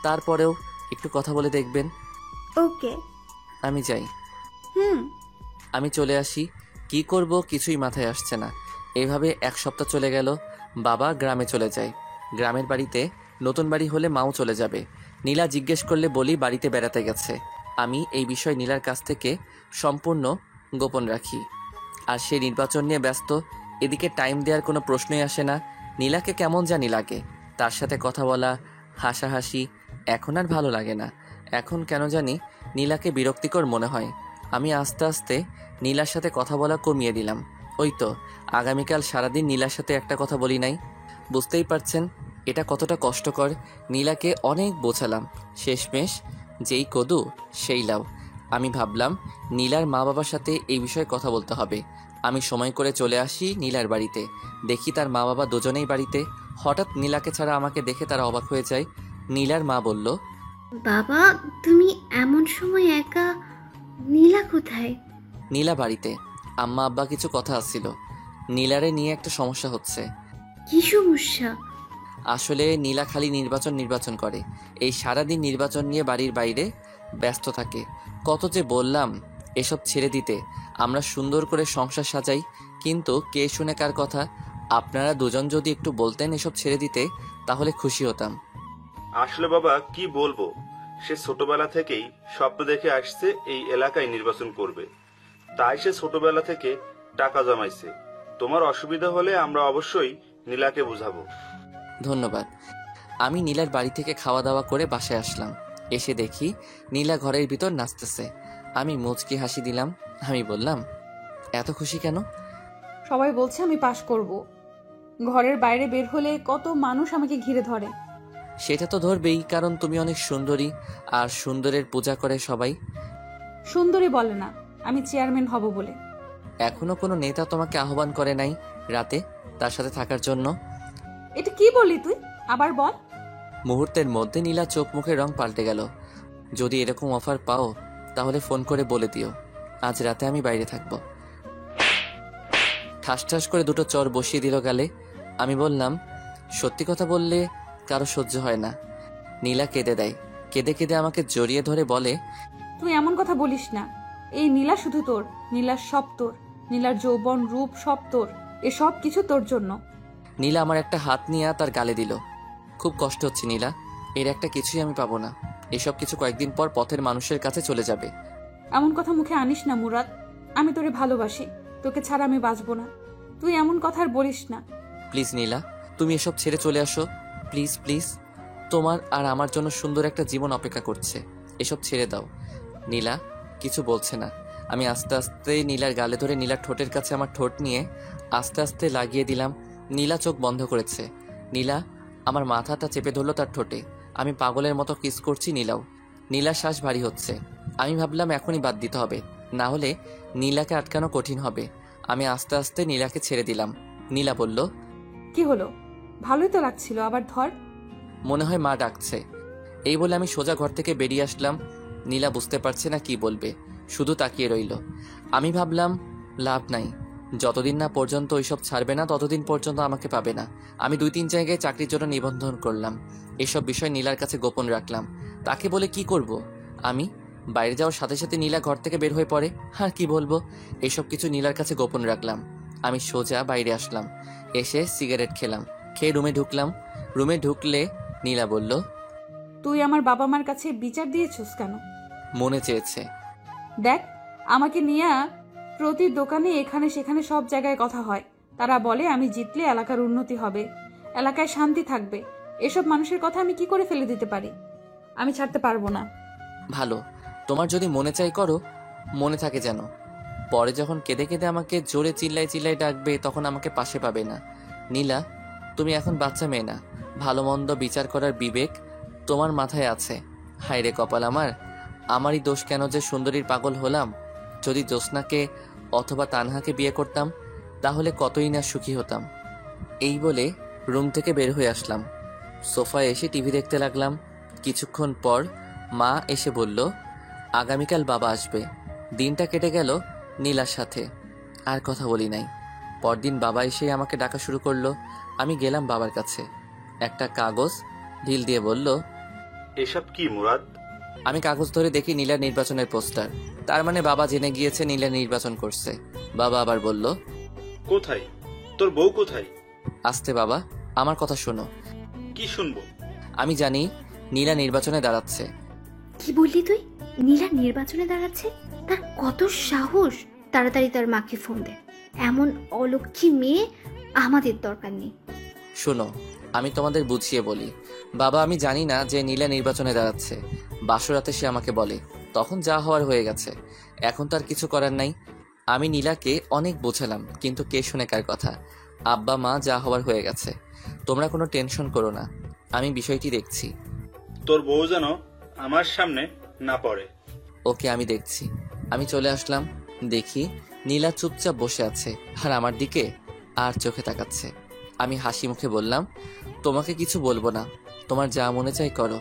তারপরেও একটু কথা বলে দেখবেন। ওকে। আমি যাই। হুম। আমি চলে আসি। কি করব কিছুই মাথায় আসছে না। এভাবে এক সপ্তাহ চলে গেল। বাবা গ্রামে চলে যায়। গ্রামের বাড়িতে নতুন বাড়ি হলে মাও চলে যাবে। নীলা জিজ্ঞেস করলে বলি বাড়িতে বেড়াতে গেছে। আমি এই বিষয় নীলার কাছ থেকে সম্পূর্ণ গোপন রাখি। আর সে নির্বাচন নিয়ে ব্যস্ত, এদিকে টাইম দেওয়ার কোনো প্রশ্নই আসে না। নীলাকে কেমন জানি লাগে, তার সাথে কথা বলা, হাসাহাসি এখন আর ভালো লাগে না। এখন কেন জানি নীলাকে বিরক্তিকর মনে হয়। আমি আস্তে আস্তে নীলার সাথে কথা বলা কমিয়ে দিলাম। ওই তো আগামীকাল সারাদিন নীলার সাথে একটা কথা বলি নাই। বুঝতেই পারছেন এটা কতটা কষ্টকর। নীলাকে অনেক বোঝালাম, শেষমেশ যেই কদু সেই লাউ। আমি ভাবলাম নীলার মা বাবার সাথে এই বিষয়ে কথা বলতে হবে। আমি সময় করে চলে আসি নীলার বাড়িতে। দেখি তার মা বাবা দুজনেই বাড়িতে। হঠাৎ নীলাকে ছাড়া আমাকে দেখে তারা অবাক হয়ে যায়। নীলার মা বলল, বাবা তুমি এমন সময় একা? নীলা কোথায়? নীলা বাড়িতে, আম্মা আব্বা কিছু কথা আসছিল। নীলারে নিয়ে একটা সমস্যা হচ্ছে। কি সমস্যা? আসলে নীলা খালি নির্বাচন করে। এই সারাদিন নির্বাচন নিয়ে বাড়ির বাইরে ব্যস্ত থাকে। কত যে বললাম এসব ছেড়ে দিতে, আমরা সুন্দর করে সংসার সাজাই, কিন্তু কে শুনে কার কথা। আপনারা দুজন যদি একটু বলতেন এসব ছেড়ে দিতে, তাহলে খুশি হতাম। আসলে বাবা কি বলবো, সে ছোটবেলা থেকেই স্বপ্ন দেখে আসছে এই এলাকায় নির্বাচন করবে, তাই সে ছোটবেলা থেকে টাকা জমাইছে। তোমার অসুবিধা হলে আমরা অবশ্যই নীলাকে বুঝাবো। ধন্যবাদ। আমি নীলার বাড়ি থেকে খাওয়া দাওয়া করে বাসায় আসলাম। এসে দেখি নীলা ঘরের ভিতর নাচতেছে। আমি মুচকি হাসি দিলাম। আমি বললাম, এত খুশি কেন? সবাই বলছে আমি পাশ করব। ঘরের বাইরে বের হলে কত মানুষ আমাকে ঘিরে ধরে। সেটা তো ধরবেই, কারণ তুমি অনেক সুন্দরী, আর সুন্দরের পূজা করে সবাই। সুন্দরী বলে না, আমি চেয়ারম্যান হব বলে। এখনো কোনো নেতা তোমাকে আহ্বান করে নাই রাতে তার সাথে থাকার জন্য? এটা কি বললি তুই? আবার বল। মুহূর্তের মধ্যে নীলা চোখ মুখের রং পাল্টে গেল। যদি এরকম অফার পাও তাহলে ফোন করে বলে দিও, আজ রাতে আমি বাইরে থাকব। ঠাস ঠাস করে দুটো চর বসিয়ে দিল গালে। আমি বললাম, সত্যি কথা বললে কারো সহ্য হয় না। নীলা কেঁদে দেয়। কেঁদে কেঁদে আমাকে জড়িয়ে ধরে বলে, তুই এমন কথা বলিস না। এই নীলা শুধু তোর, নীলার সব তোর, নীলার যৌবন রূপ সব তোর, এসব কিছু তোর জন্য। নীলা আমার একটা হাত নিয়ে তার গালে দিল। খুব কষ্ট হচ্ছে নীলা, এর একটা কিছুই আমি পাবো না। এসব কিছু কয়েকদিন পর পথের মানুষের কাছে চলে যাবে। এমন কথা মুখে আনিস না মুরাদ, আমি তোরে ভালোবাসি, তোকে ছাড়া আমি বাঁচবো না। তুই এমন কথা আর বলিস না। প্লিজ নীলা, তুমি এসব ছেড়ে চলে আসো, প্লিজ প্লিজ। তোমার আর আমার জন্য সুন্দর একটা জীবন অপেক্ষা করছে, এসব ছেড়ে দাও। নীলা কিছু বলছে না। আমি আস্তে আস্তে নীলার গালে ধরে নীলার ঠোঁটের কাছে আমার ঠোঁট নিয়ে আস্তে আস্তে লাগিয়ে দিলাম। নীলা চোখ বন্ধ করেছে। নীলা আমার মাথাটা চেপে ধরলো তার ঠোঁটে। আমি পাগলের মতো কিস করছি নীলাও। নীলার শ্বাস ভারী হচ্ছে। আমি ভাবলাম এখনই বাদ দিতে হবে, না হলে নীলাকে আটকানো কঠিন হবে। আমি আস্তে আস্তে নীলাকে ছেড়ে দিলাম। নীলা বলল, কি হলো? ভালোই তো লাগছিল, আবার ধর। মনে হয় মা ডাকছে। এই বলে আমি সোজা ঘর থেকে বেরিয়ে আসলাম। নীলা বুঝতে পারছে না কি বলবে, শুধু তাকিয়ে রইল। আমি ভাবলাম লাভ নাই, যতদিন না পর্যন্ত ওইসব ছাড়বে না ততদিন পর্যন্ত আমাকে পাবে না। আমি 2-3 জায়গায় চাকরির জন্য নিবন্ধন করলাম। এসব বিষয় নীলার কাছে গোপন রাখলাম। তাকে বলে কি করব? আমি বাইরে যাওয়ার সাথে সাথে নীলা ঘর থেকে বের হয়ে পড়ে। আর কি বলবো, এসব কিছু নীলার কাছে গোপন রাখলাম। আমি সোজা বাইরে আসলাম, এসে সিগারেট খেলাম, খেয়ে রুমে ঢুকলাম। রুমে ঢুকলে নীলা বলল, তুই আমার বাবা মার কাছে বিচার দিয়েছিস কেন? মনে চেয়েছে। দেখ, আমাকে নিয়ে প্রতি দোকানে এখানে সেখানে সব জায়গায় কথা হয়। তারা বলে আমি জিতলে এলাকার উন্নতি হবে, এলাকায় শান্তি থাকবে। এসব মানুষের কথা আমি কি করে ফেলে দিতে পারি? আমি ছাড়তে পারবো না। ভালো, তোমার যদি মনে চাই করো, মনে থাকে যেন। পরে যখন কেঁদে কেঁদে আমাকে জোরে চিল্লাই চিল্লাই ডাকবে তখন আমাকে পাশে পাবে না। নীলা, তুমি এখন বাচ্চা মেয়ে না, ভালো মন্দ বিচার করার বিবেক তোমার মাথায় আছে। হায় রে কপাল আমার, আমারই দোষ কেন যে সুন্দরীর পাগল হলাম। যদি জ্যোৎস্নাকে অথবা তানহাকে বিয়ে করতাম তাহলে কতই না সুখী হতাম। এই বলে রুম থেকে বের হয়ে আসলাম। সোফায় এসে টিভি দেখতে লাগলাম। কিছুক্ষণ পর মা এসে বলল, আগামীকাল বাবা আসবে। দিনটা কেটে গেল নীলার সাথে, আর কথা বলি নাই। পরদিন বাবা এসে আমাকে ডাকা শুরু করলো। আমি গেলাম বাবার কাছে, একটা কাগজ ঢিল দিয়ে বলল, এসব কি মুরাদ? আমি কাগজ ধরে দেখি নীলার নির্বাচনের পোস্টার। তার মানে বাবা জেনে গিয়েছে নীলা নির্বাচন করছে। বাবা আবার বলল, কোথায় তোর বউ? কোথায়? আস্তে বাবা, আমার কথা শোনো। কি শুনবো? আমি জানি নীলা নির্বাচনে দাঁড়াচ্ছে। কি বললি তুই? নীলা নির্বাচনে দাঁড়াচ্ছে? তার কত সাহস! তাড়াতাড়ি তার মাকে ফোন দে। এমন অলক্ষী মেয়ে আমাদের দরকার নেই। শোনো, আমি তোমাদের বুঝিয়ে বলি। বাবা, আমি জানি না যে নীলা নির্বাচনে দাঁড়াচ্ছে। বাসরাতে সে আমাকে বলে, তখন যা হওয়ার হয়ে গেছে, এখন তার কিছু করার নাই। আমি নীলাকে অনেক বোঝালাম, কিন্তু কে শুনে কার কথা। আব্বা মা যা হওয়ার হয়ে গেছে, তোমরা কোনো টেনশন করো না, আমি বিষয়টি দেখছি। তোর বউ যেন আমার সামনে না পড়ে। ওকে, আমি দেখছি। আমি চলে আসলাম, দেখি নীলা চুপচাপ বসে আছে আর আমার দিকে আর চোখে তাকাচ্ছে। আমি হাসি মুখে বললাম, তোমাকে কিছু বলবো না, তোমার যা মনে চাই করো।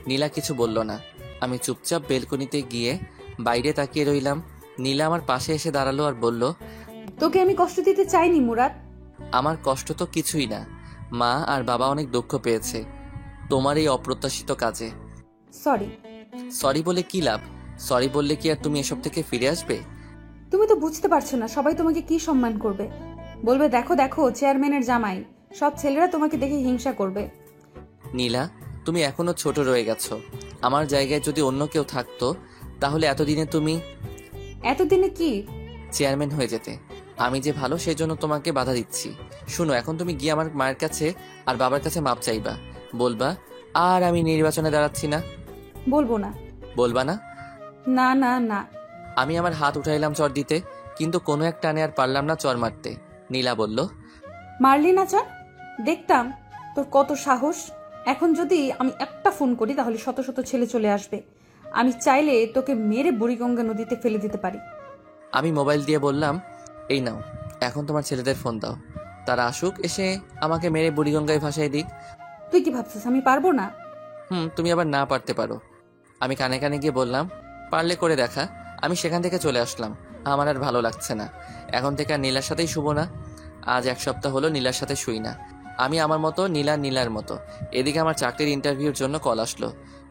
নীলা কিছু বলল না। আমি চুপচাপ বেলকনিতে গিয়ে বাইরে তাকিয়ে রইলাম। নীলা আমার পাশে এসে দাঁড়ালো আর বলল, তোকে আমি কষ্ট দিতে চাইনি মুরাদ। আমার কষ্ট তো কিছুই না, মা আর বাবা অনেক দুঃখ পেয়েছে তোমার এই অপ্রত্যাশিত কাজে। সরি। সরি বলে কি লাভ? সরি বললে কি আর তুমি এসব থেকে ফিরে আসবে? তুমি তো বুঝতে পারছো না সবাই তোমাকে কি সম্মান করবে। বলবে দেখো দেখো চেয়ারম্যানের জামাই। সব ছেলেরা তোমাকে দেখে হিংসা করবে। নীলা, তুমি এখনো ছোট রয়ে গেছো। আমার জায়গায় যদি অন্য কেউ থাকতো তাহলে এতদিনে কি চেয়ারম্যান হয়ে যেতে। আমি যে ভালো সেই জন্য তোমাকে বাধা দিচ্ছি। শুনো, এখন তুমি গিয়ে আমার মায়ের কাছে আর বাবার কাছে মাপ চাইবা। বলবা আর আমি নির্বাচনে দাঁড়াচ্ছি না। বলবো না। বলবা না? না না না। আমি আমার হাত উঠাইলাম চর দিতে, কিন্তু কোনো এক টানে আর পারলাম না চর মারতে। নীলা বলল, মারলি না চল, দেখতাম তোর কত সাহস। এখন যদি আমি একটা ফোন করি তাহলে শত শত ছেলে চলে আসবে। আমি চাইলে তোকে মেরে বুড়িগঙ্গা নদীতে ফেলে দিতে পারি। আমি মোবাইল দিয়ে বললাম, এই নাও, এখন তোমার ছেলেদের ফোন দাও, তারা আসুক, এসে আমাকে মেরে বুড়িগঙ্গায় ভাসাই দিক। তুই কি ভাবছিস আমি পারবো না? তুমি আবার না পারতে পারো। আমি কানে কানে গিয়ে বললাম, পারলে করে দেখা। আমি সেখান থেকে চলে আসলাম। আমার আর ভালো লাগছে না। এখন থেকে আর নীলার সাথেই শুবো না। আজ 1 সপ্তাহ হলো নীলার সাথে শুই না। আমি আমার মতো, নীলার মতো। এদিকে আমার চাকরির ইন্টারভিউর জন্য কল আসলো।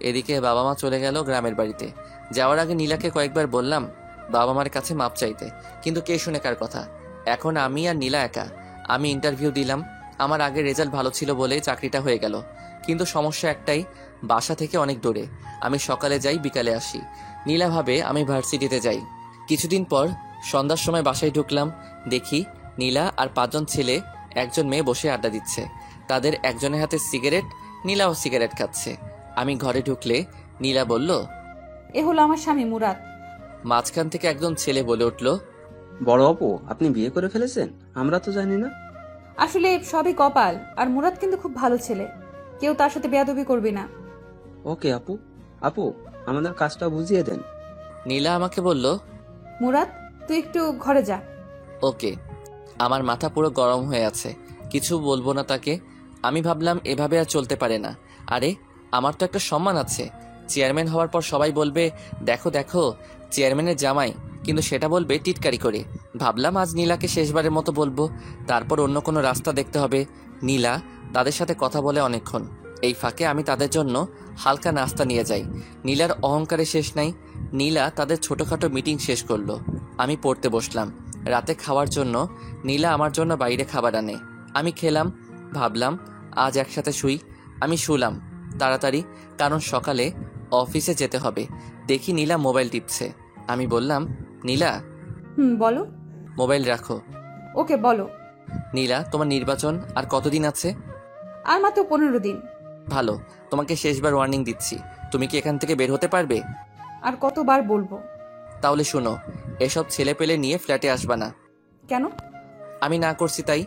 এদিকে বাবা মা চলে গেল গ্রামের বাড়িতে। যাওয়ার আগে নীলাকে কয়েকবার বললাম বাবা মার কাছে মাপ চাইতে, কিন্তু কে শুনে কার কথা। এখন আমি আর নীলা একা। আমি ইন্টারভিউ দিলাম। আমার আগের রেজাল্ট ভালো ছিল বলে চাকরিটা হয়ে গেল, কিন্তু সমস্যা একটাই, বাসা থেকে অনেক দূরে। আমি সকালে যাই, বিকালে আসি। নীলা ভাবে আমি ভার্সিটিতে যাই। কিছুদিন পর সন্ধ্যার সময় বাসায় ঢুকলাম, দেখি নীলা আর 5 জন ছেলে, 1 জন মেয়ে বসে আড্ডা দিচ্ছে। তাদের একজনের হাতে সিগারেট, নীলাও সিগারেট খাচ্ছে। আমি ঘরে ঢুকলে নীলা বলল, এ হলো আমার স্বামী মুরাদ। মাঝখান থেকে একজন ছেলে বলে উঠল, বড় আপু, আপনি বিয়ে করে ফেলেছেন? আমরা তো জানি না। আসলে সবই কপাল, আর মুরাদ কিন্তু খুব ভালো ছেলে। কেউ তার সাথে বেয়াদবি করবি না। ওকে আপু। আপু, আমাদের কাজটা বুঝিয়ে দেন। নীলা আমাকে বলল, মুরাদ, তুই একটু ঘরে যা। ওকে। আমার মাথা পুরো গরম হয়ে আছে, কিছু বলবো না তাকে। আমি ভাবলাম এভাবে আর চলতে পারে না। আরে আমার তো একটা সম্মান আছে। চেয়ারম্যান হওয়ার পর সবাই বলবে, দেখো দেখো চেয়ারম্যানের জামাই, কিন্তু সেটা বলবে টিটকারি করে। ভাবলাম আজ নীলাকে শেষবারের মতো বলবো, তারপর অন্য কোনো রাস্তা দেখতে হবে। নীলা তাদের সাথে কথা বলে অনেকক্ষণ। এই ফাঁকে আমি তাদের জন্য হালকা নাস্তা নিয়ে যাই। নীলার অহংকারে শেষ নাই। নীলা তাদের ছোটোখাটো মিটিং শেষ করলো। আমি পড়তে বসলাম। রাতে খাওয়ার জন্য নীলা আমার জন্য বাইরে খাবার আনে। আমি খেলাম। ভাবলাম আজ একসাথে শুই। আমি শুলাম তাড়াতাড়ি, কারণ সকালে অফিসে যেতে হবে। দেখি নীলা মোবাইল টিপছে। আমি বললাম, নীলা বলো। মোবাইল রাখো। ওকে বলো। নীলা, তোমার নির্বাচন আর কতদিন আছে? আর মাত্র 15 দিন। ভালো, তোমাকে শেষবার ওয়ার্নিং দিচ্ছি। তুমি কি এখান থেকে বের হতে পারবে? আর কতবার বলবো? তাহলে শোনো, এসব ছেলে পেলে নিয়ে ফ্ল্যাটে আসবা না। কেন? আমি না করছি তাই।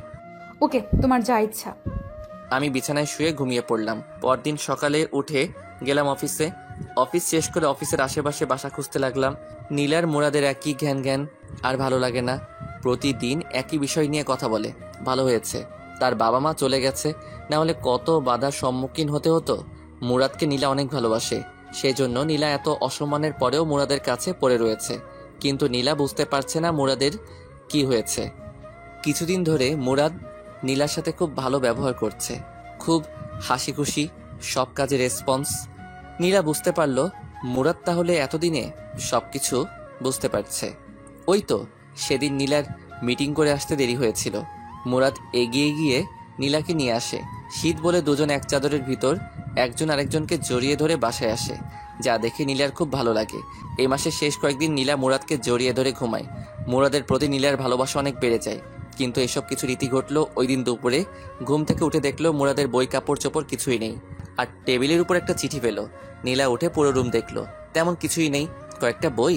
ওকে, তোমার যা ইচ্ছা। আমি বিছানায় শুয়ে ঘুমিয়ে পড়লাম। পরদিন সকালে উঠে গেলাম অফিসে। অফিস শেষ করে অফিসের আশেপাশে বাসা খুঁজতে লাগলাম। নীলার মুরাদের একই জ্ঞান জ্ঞান, আর ভালো লাগে না। প্রতিদিন একই বিষয় নিয়ে কথা বলে। ভালো হয়েছে তার বাবা মা চলে গেছে, না হলে কত বাধার সম্মুখীন হতে হতো। মুরাদকে নীলা অনেক ভালোবাসে, সেজন্য নীলা এত অসম্মানের পরেও মুরাদের কাছে পড়ে রয়েছে। কিন্তু নীলা বুঝতে পারছে না মুরাদের কি হয়েছে। কিছুদিন ধরে মুরাদ নীলার সাথে খুব ভালো ব্যবহার করছে, খুব হাসি খুশি, সব কাজে রেসপন্স। নীলা বুঝতে পারল মুরাদ তাহলে এতদিনে সবকিছু বুঝতে পারছে। ওই তো সেদিন নীলার মিটিং করে আসতে দেরি হয়েছিল। মুরাদ এগিয়ে গিয়ে নীলাকে নিয়ে আসে। শীত বলে দুজন এক চাদরের ভিতর একজন আরেকজনকে জড়িয়ে ধরে বাসায় আসে, যা দেখে নীলার খুব ভালো লাগে। এই মাসের শেষ কয়েকদিন নীলা মুরাদকে জড়িয়ে ধরে ঘুমায়। মুরাদের প্রতি নীলার ভালোবাসা অনেক বেড়ে যায়। কিন্তু এসব কিছু রীতি ঘটলো ওই দিন দুপুরে। ঘুম থেকে উঠে দেখলো মুরাদের বই কাপড় চোপড় কিছুই নেই, আর টেবিলের উপর একটা চিঠি পেল। নীলা উঠে পুরো রুম দেখলো, তেমন কিছুই নেই। কয়েকটা বই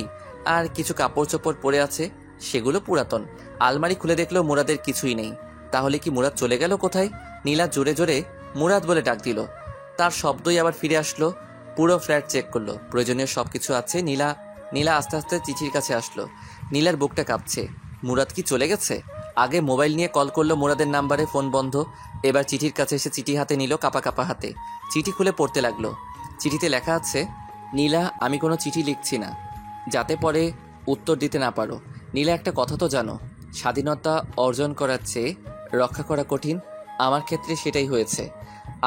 আর কিছু কাপড় চোপড় পরে আছে, সেগুলো পুরাতন। আলমারি খুলে দেখলো মুরাদের কিছুই নেই। তাহলে কি মুরাদ চলে গেল কোথায়? নীলা জোরে জোরে মুরাদ বলে ডাক দিল। তার শব্দই আবার ফিরে আসলো। পুরো ফ্ল্যাট চেক করলো, প্রয়োজনীয় সবকিছু আছে। নীলা আস্তে আস্তে চিঠির কাছে আসলো। নীলার বুকটা কাঁপছে। মুরাদ কি চলে গেছে? আগে মোবাইল নিয়ে কল করলো মুরাদের নাম্বারে, ফোন বন্ধ। এবার চিঠির কাছে এসে চিঠি হাতে নিল, কাপা কাপা হাতে। চিঠি খুলে পড়তে লাগলো। চিঠিতে লেখা আছে, নীলা, আমি কোনো চিঠি লিখছি না যাতে পরে উত্তর দিতে না পারো। নীলা, একটা কথা তো জানো, স্বাধীনতা অর্জন করার চেয়ে রক্ষা করা কঠিন। আমার ক্ষেত্রে সেটাই হয়েছে।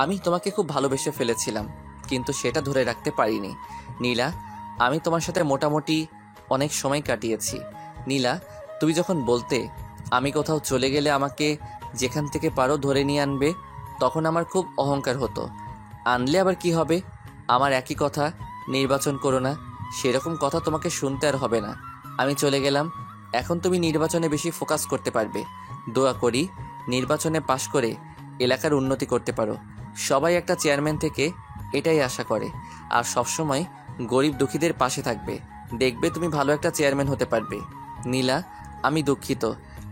আমি তোমাকে খুব ভালোবেসে ফেলেছিলাম, কিন্তু সেটা ধরে রাখতে পারিনি। নীলা, আমি তোমার সাথে মোটামুটি অনেক সময় কাটিয়েছি। নীলা, তুমি যখন বলতে আমি কোথাও চলে গেলে আমাকে যেখান থেকে পারো ধরে নিয়ে আনবে, তখন আমার খুব অহংকার হতো। আনলে আবার কি হবে? আমার একই কথা, নির্বাচন করো না। সেরকম কথা তোমাকে শুনতে আর হবে না। আমি চলে গেলাম। এখন তুমি নির্বাচনে বেশি ফোকাস করতে পারবে। দোয়া করি নির্বাচনে পাশ করে এলাকার উন্নতি করতে পারো। সবাই একটা চেয়ারম্যান থেকে এটাই আশা করে, আর সবসময় গরিব দুঃখীদের পাশে থাকবে। দেখবে তুমি ভালো একটা চেয়ারম্যান হতে পারবে। নীলা, আমি দুঃখিত,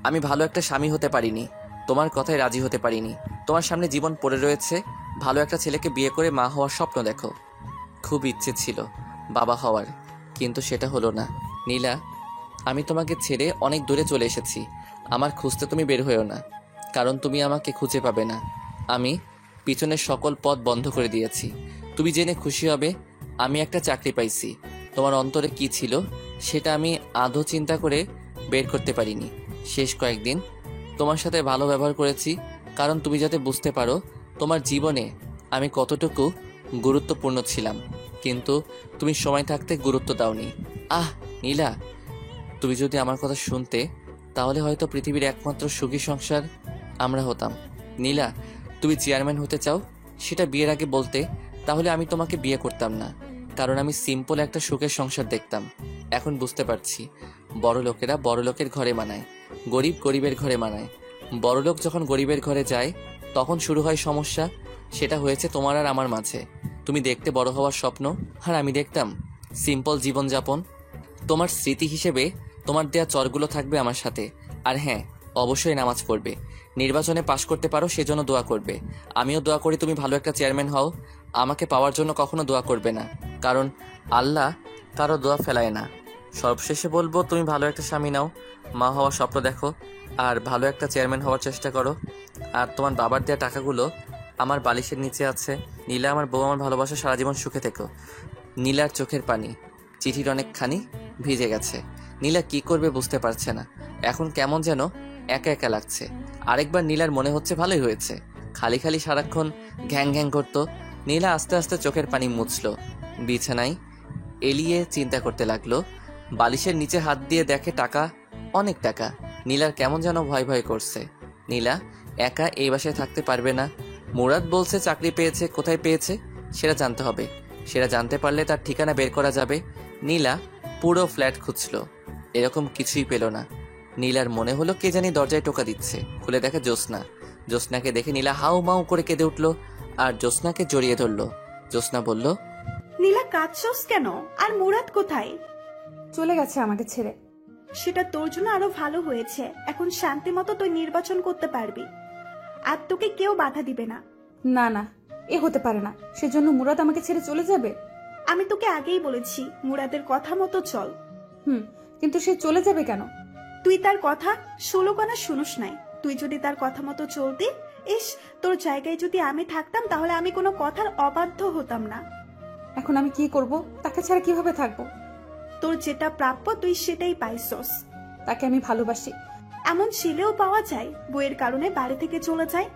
আমি ভালো একটা স্বামী হতে পারিনি, তোমার কথায় রাজি হতে পারিনি। তোমার সামনে জীবন পড়ে রয়েছে, ভালো একটা ছেলেকে বিয়ে করে মা হওয়ার স্বপ্ন দেখো। খুব ইচ্ছে ছিল বাবা হওয়ার, কিন্তু সেটা হলো না। নীলা, আমি তোমাকে ছেড়ে অনেক দূরে চলে এসেছি। আমার খুঁজতে তুমি বের হয়েও না, কারণ তুমি আমাকে খুঁজে পাবে না। আমি পিছনের সকল পথ বন্ধ করে দিয়েছি। তুমি জেনে খুশি হবে, আমি একটা চাকরি পাইছি। তোমার অন্তরে কি ছিল সেটা আমি আদৌ চিন্তা করে বের করতে পারিনি। শেষ কয়েকদিন তোমার সাথে ভালো ব্যবহার করেছি, কারণ তুমি যাতে বুঝতে পারো তোমার জীবনে আমি কতটুকু গুরুত্বপূর্ণ ছিলাম। কিন্তু তুমি সময় থাকতে গুরুত্ব দাওনি। আহ নীলা, তুমি যদি আমার কথা শুনতে, তাহলে হয়তো পৃথিবীর একমাত্র সুখী সংসার আমরা হতাম। নীলা, তুমি চেয়ারম্যান হতে চাও, সেটা বিয়ের আগে বলতে, তাহলে আমি তোমাকে বিয়ে করতাম না, কারণ আমি সিম্পল একটা সুখের সংসার দেখতাম। এখন বুঝতে পারছি বড় লোকেরা বড় লোকের ঘরে মানায়, গরিব গরিবের ঘরে মানায়। বড় লোক যখন গরিবের ঘরে যায় তখন শুরু হয় সমস্যা। সেটা হয়েছে তোমার আর আমার মাঝে। তুমি দেখতে বড় হওয়ার স্বপ্ন, আর আমি দেখতাম সিম্পল জীবনযাপন। তোমার স্মৃতি হিসেবে তোমার দেয়া চরগুলো থাকবে আমার সাথে। আর হ্যাঁ, অবশ্যই নামাজ পড়বে, নির্বাচনে পাশ করতে পারো সেজন্য দোয়া করবে। আমিও দোয়া করি তুমি ভালো একটা চেয়ারম্যান হও। আমাকে পাওয়ার জন্য কখনো দোয়া করবে না, কারণ আল্লাহ কারো দোয়া ফেলায় না। সবশেষে বলবো তুমি ভালো একটা স্বামী নাও, মা হওয়ার স্বপ্ন দেখো, আর ভালো একটা চেয়ারম্যান হওয়ার চেষ্টা করো। আর তোমার বাবার দেওয়া টাকাগুলো আমার বালিশের নিচে আছে। নীলা আমার বউ, আমার ভালোবাসা, সারা জীবন সুখে থেকো। নীলার চোখের পানি চিঠির অনেকখানি ভিজে গেছে। নীলা কি করবে বুঝতে পারছে না। এখন কেমন যেন একা একা লাগছে। আরেকবার নীলার মনে হচ্ছে ভালোই হয়েছে, খালি খালি সারাক্ষণ ঘ্যাং ঘ্যাং করতো। নীলা আস্তে আস্তে চোখের পানি মুছলো, বিছানায় এলিয়ে চিন্তা করতে লাগলো। বালিশের নিচে হাত দিয়ে দেখে টাকা, অনেক টাকা। নীলার কেমন যেন ভয় ভয় করছে। নীলা একা এই বাসায় থাকতে পারবে না। মুরাদ বলছে চাকরি পেয়েছে, কোথায় পেয়েছে সেটা জানতে হবে। সেটা জানতে পারলে তার ঠিকানা বের করা যাবে। নীলা পুরো ফ্ল্যাট খুঁজল, এরকম কিছুই পেল না। নীলার মনে হলো কে জানি দরজায় টোকা দিচ্ছে। খুলে দেখে জ্যোৎস্না। জ্যোৎস্নাকে দেখে নীলা হাউ মাউ করে কেঁদে উঠল আর জ্যোৎস্নাকে জড়িয়ে ধরল। জ্যোৎস্না বলল, নীলা কাঁদছস কেন? আর মুরাদ কোথায়? চলে গেছে আমাকে ছেড়ে। সেটা তোর জন্য আরো ভালো হয়েছে। এখন শান্তি মতো তুই নির্বাচন করতে পারবি, আর তোকে কেউ বাধা দিবে না। না না, এ হতে পারে না। সেজন্য মুরাদ আমাকে ছেড়ে চলে যাবে? আমি তোকে আগেই বলেছি মুরাদের কথা মতো চল। কিন্তু সে চলে যাবে কেন? তুই তার কথা 16 কানা শুনুস নাই। তুই যদি তার কথা মতো চলতি, তোর জায়গায় যদি আমি থাকতাম তাহলে আমি কোনো কথার অবাধ্য হতাম না। এখন আমি কি করব? তাকে ছাড়া কিভাবে থাকবো? তোর যেটা প্রাপ্য তুই সেটাই পাইছস। তাকে আমি ভালোবাসি। এমন ছেলেও পাওয়া যায় বইয়ের কারণে বাড়ি থেকে চলে যায়।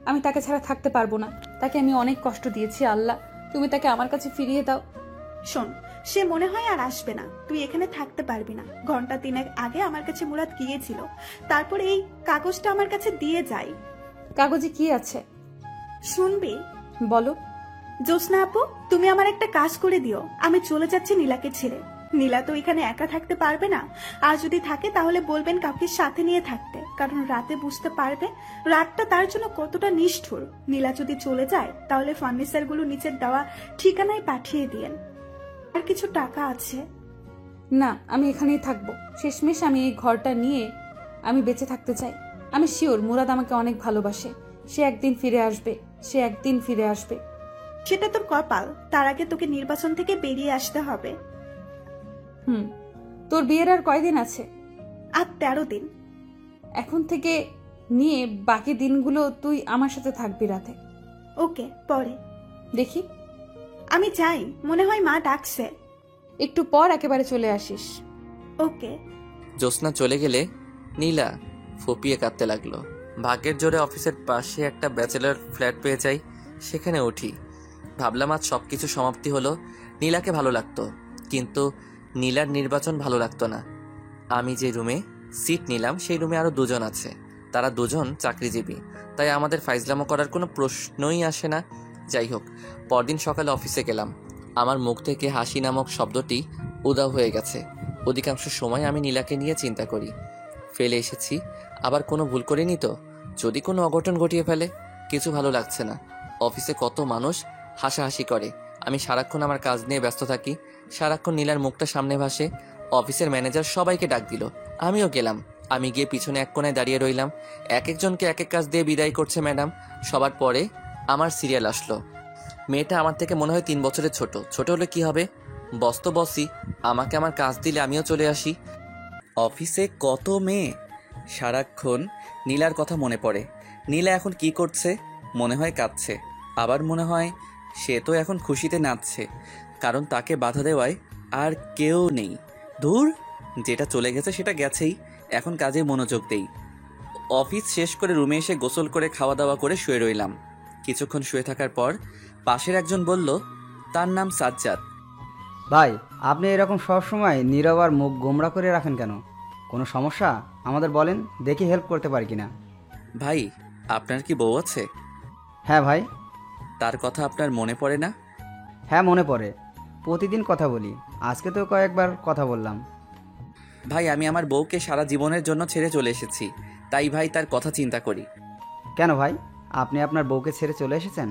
আমি তাকে ছাড়া থাকতে পারবো না। তাকে আমি অনেক কষ্ট দিয়েছি। আল্লাহ, তুমি তাকে আমার কাছে ফিরিয়ে দাও। শোন, সে মনে হয় আর আসবে না। তুই এখানে থাকতে পারবি না। ঘন্টা 3 আগে আমার কাছে মুরাদ গিয়েছিল, তারপর এই কাগজটা আমার কাছে দিয়ে যায়। কাগজে কি আছে শুনবি? বলো। জ্যোৎস্না আপু, তুমি আমার একটা কাজ করে দিও। আমি চলে যাচ্ছি নীলাকে ছেড়ে। নীলা তো এখানে একা থাকতে পারবে না, আর যদি থাকে তাহলে বলবেন কাউকে সাথে নিয়ে থাকতে, কারণ রাতে বুঝতে পারবে রাতটা তার জন্য কতটা নিষ্ঠুর। নীলা যদি চলে যায় তাহলে ফার্নিচার গুলো নিচের দেওয়া ঠিকানায় পাঠিয়ে দিয়েন। আর কিছু টাকা আছে। না, আমি এখানেই থাকবো। শেষমেশ আমি এই ঘরটা নিয়ে আমি বেঁচে থাকতে চাই। আমি শিওর মুরাদ আমাকে অনেক ভালোবাসে। সে একদিন ফিরে আসবে। সে একদিন ফিরে আসবে। সেটা তোর কপাল। তার আগে তোকে নির্বাচন থেকে বেরিয়ে আসতে হবে। তোর বিয়ের আর কয়দিন আছে? আর 13 দিন। এখন থেকে নিয়ে বাকি দিনগুলো তুই আমার সাথে থাকবি রাতে। ওকে, পরে দেখি। আমি যাই, মনে হয় মা ডাকছে। একটু পর একেবারে চলে আসিস। ওকে। জ্যোৎস্না চলে গেলে নীলা ফুপিয়ে কাঁদতে লাগলো। ভাগ্যের জোরে অফিসের পাশে একটা ব্যাচেলর ফ্ল্যাট পেয়ে যাই, সেখানে উঠি। ভাবলাম আজ সবকিছু সমাপ্তি হলো। নীলাকে ভালো লাগতো, কিন্তু নীলার নির্বাচন ভালো লাগতো না। আমি যে রুমে সিট নিলাম সেই রুমে আরো 2 জন আছে। তারা 2 জন চাকরিজীবী, তাই আমাদের ফাইজলামো করার কোনো প্রশ্নই আসে না। যাই হোক, পরদিন সকালে অফিসে গেলাম। আমার মুখ থেকে হাসি নামক শব্দটি উধাও হয়ে গেছে। অধিকাংশ সময় আমি নীলাকে নিয়ে চিন্তা করি। ফেলে এসেছি, আবার কোনো ভুল করিনি তো? যদি কোনো অঘটন ঘটিয়ে ফেলে? কিছু ভালো লাগছে না। অফিসে কত মানুষ হাসাহাসি করে, আমি সারাক্ষণ আমার কাজ নিয়ে ব্যস্ত থাকি। সারাক্ষণ নীলার মুখটা সামনে ভাসে। অফিসের ম্যানেজার সবাইকে ডাক দিল, আমিও গেলাম। আমি গিয়ে পিছনে এক কোণায় দাঁড়িয়ে রইলাম। এক একজনকে এক এক কাজ দিয়ে বিদায় করছে ম্যাডাম। সবার পরে আমার সিরিয়াল আসলো। মেয়েটা আমার থেকে মনে হয় 3 বছরের ছোট। ছোট হলে কি হবে, বস তো বসই। আমাকে আমার কাজ দিলে আমিও চলে আসি। অফিসে কত মেয়ে, সারাক্ষণ নীলার কথা মনে পড়ে। নীলা এখন কি করছে? মনে হয় কাঁদছে, আবার মনে হয় সে তো এখন খুশিতে নাচছে, কারণ তাকে বাধা দেওয়ায় আর কেউ নেই। দূর, যেটা চলে গেছে সেটা গেছেই, এখন কাজে মনোযোগ দেই। অফিস শেষ করে রুমে এসে গোসল করে খাওয়া দাওয়া করে শুয়ে রইলাম। কিছুক্ষণ শুয়ে থাকার পর পাশের একজন বলল, তার নাম সাজ্জাদ। ভাই, আপনি এরকম সবসময় নীরব আর মুখ গোমড়া করে রাখেন কেন? কোনো সমস্যা? আমাদের বলেন, দেখি হেল্প করতে পারি কিনা। ভাই, আপনার কি বউ আছে? হ্যাঁ ভাই। তার কথা আপনার মনে পড়ে না? হ্যাঁ মনে পড়ে, প্রতিদিন কথা বলি। আজকে তো কয়েকবার কথা বললাম। ভাই, আমি আমার বউকে সারা জীবনের জন্য ছেড়ে চলে এসেছি, তাই ভাই তার কথা চিন্তা করি। কেন ভাই, আপনি আপনার বউকে ছেড়ে চলে এসেছেন?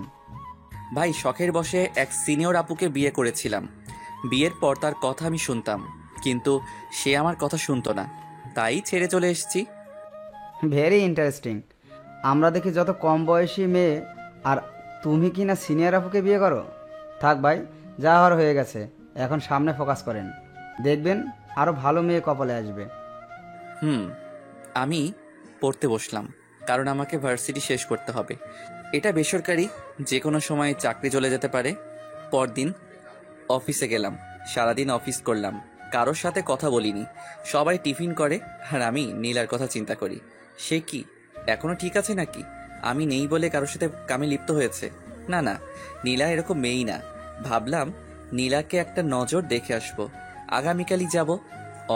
ভাই, শখের বশে এক সিনিয়র আপুকে বিয়ে করেছিলাম। বিয়ের পর তার কথা আমি শুনতাম, কিন্তু সে আমার কথা শুনতো না, তাই ছেড়ে চলে এসেছি। Very interesting. আমরা দেখি যত কম বয়সী মেয়ে, আর তুমি কি না সিনিয়র আপুকে বিয়ে করো। থাক ভাই, যা হওয়ার হয়ে গেছে, এখন সামনে ফোকাস করেন, দেখবেন আরও ভালো মেয়ে কপালে আসবে। আমি পড়তে বসলাম, কারণ আমাকে ভার্সিটি শেষ করতে হবে। এটা বেসরকারি, যে কোনো সময় চাকরি চলে যেতে পারে। পরদিন অফিসে গেলাম, সারাদিন অফিস করলাম, কারোর সাথে কথা বলিনি। সবাই টিফিন করে আর আমি নীলার কথা চিন্তা করি। সে কি এখনো ঠিক আছে নাকি? আমি নেই বলে কারোর সাথে কামে লিপ্ত হয়েছে? না না, নীলা এরকম মেয়েই না। ভাবলাম নীলাকে একটা নজর দেখে আসবো, আগামীকালই যাব।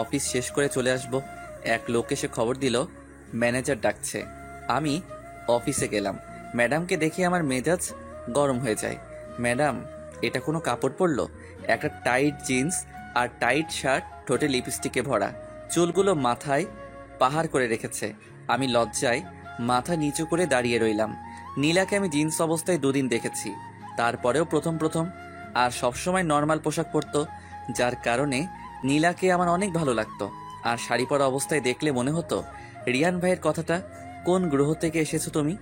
অফিস শেষ করে চলে আসব। এক লোক এসে খবর দিল ম্যানেজার ডাকছে। আমি অফিসে গেলাম। ম্যাডামকে দেখে আমার মেজাজ গরম হয়ে যায়। ম্যাডাম, এটা কোনো কাপড় পরলো? একটা টাইট জিন্স আর টাইট শার্ট, ঠোঁটে লিপস্টিকে ভরা, চুলগুলো মাথায় পাহাড় করে রেখেছে। আমি লজ্জায় মাথা নিচু করে দাঁড়িয়ে রইলাম। নীলাকে আমি জিন্স অবস্থায় 2 দিন দেখেছি, তারপরেও প্রথম আর সবসময় নর্মাল পোশাক পরতো, যার কারণে নীলাকে আমার অনেক ভালো লাগতো। আর শাড়ি পরা অবস্থায় দেখলে মনে হতো, রিয়ান ভাইয়ের কথাটা, কোন গ্রহ থেকে এসেছো তুমি,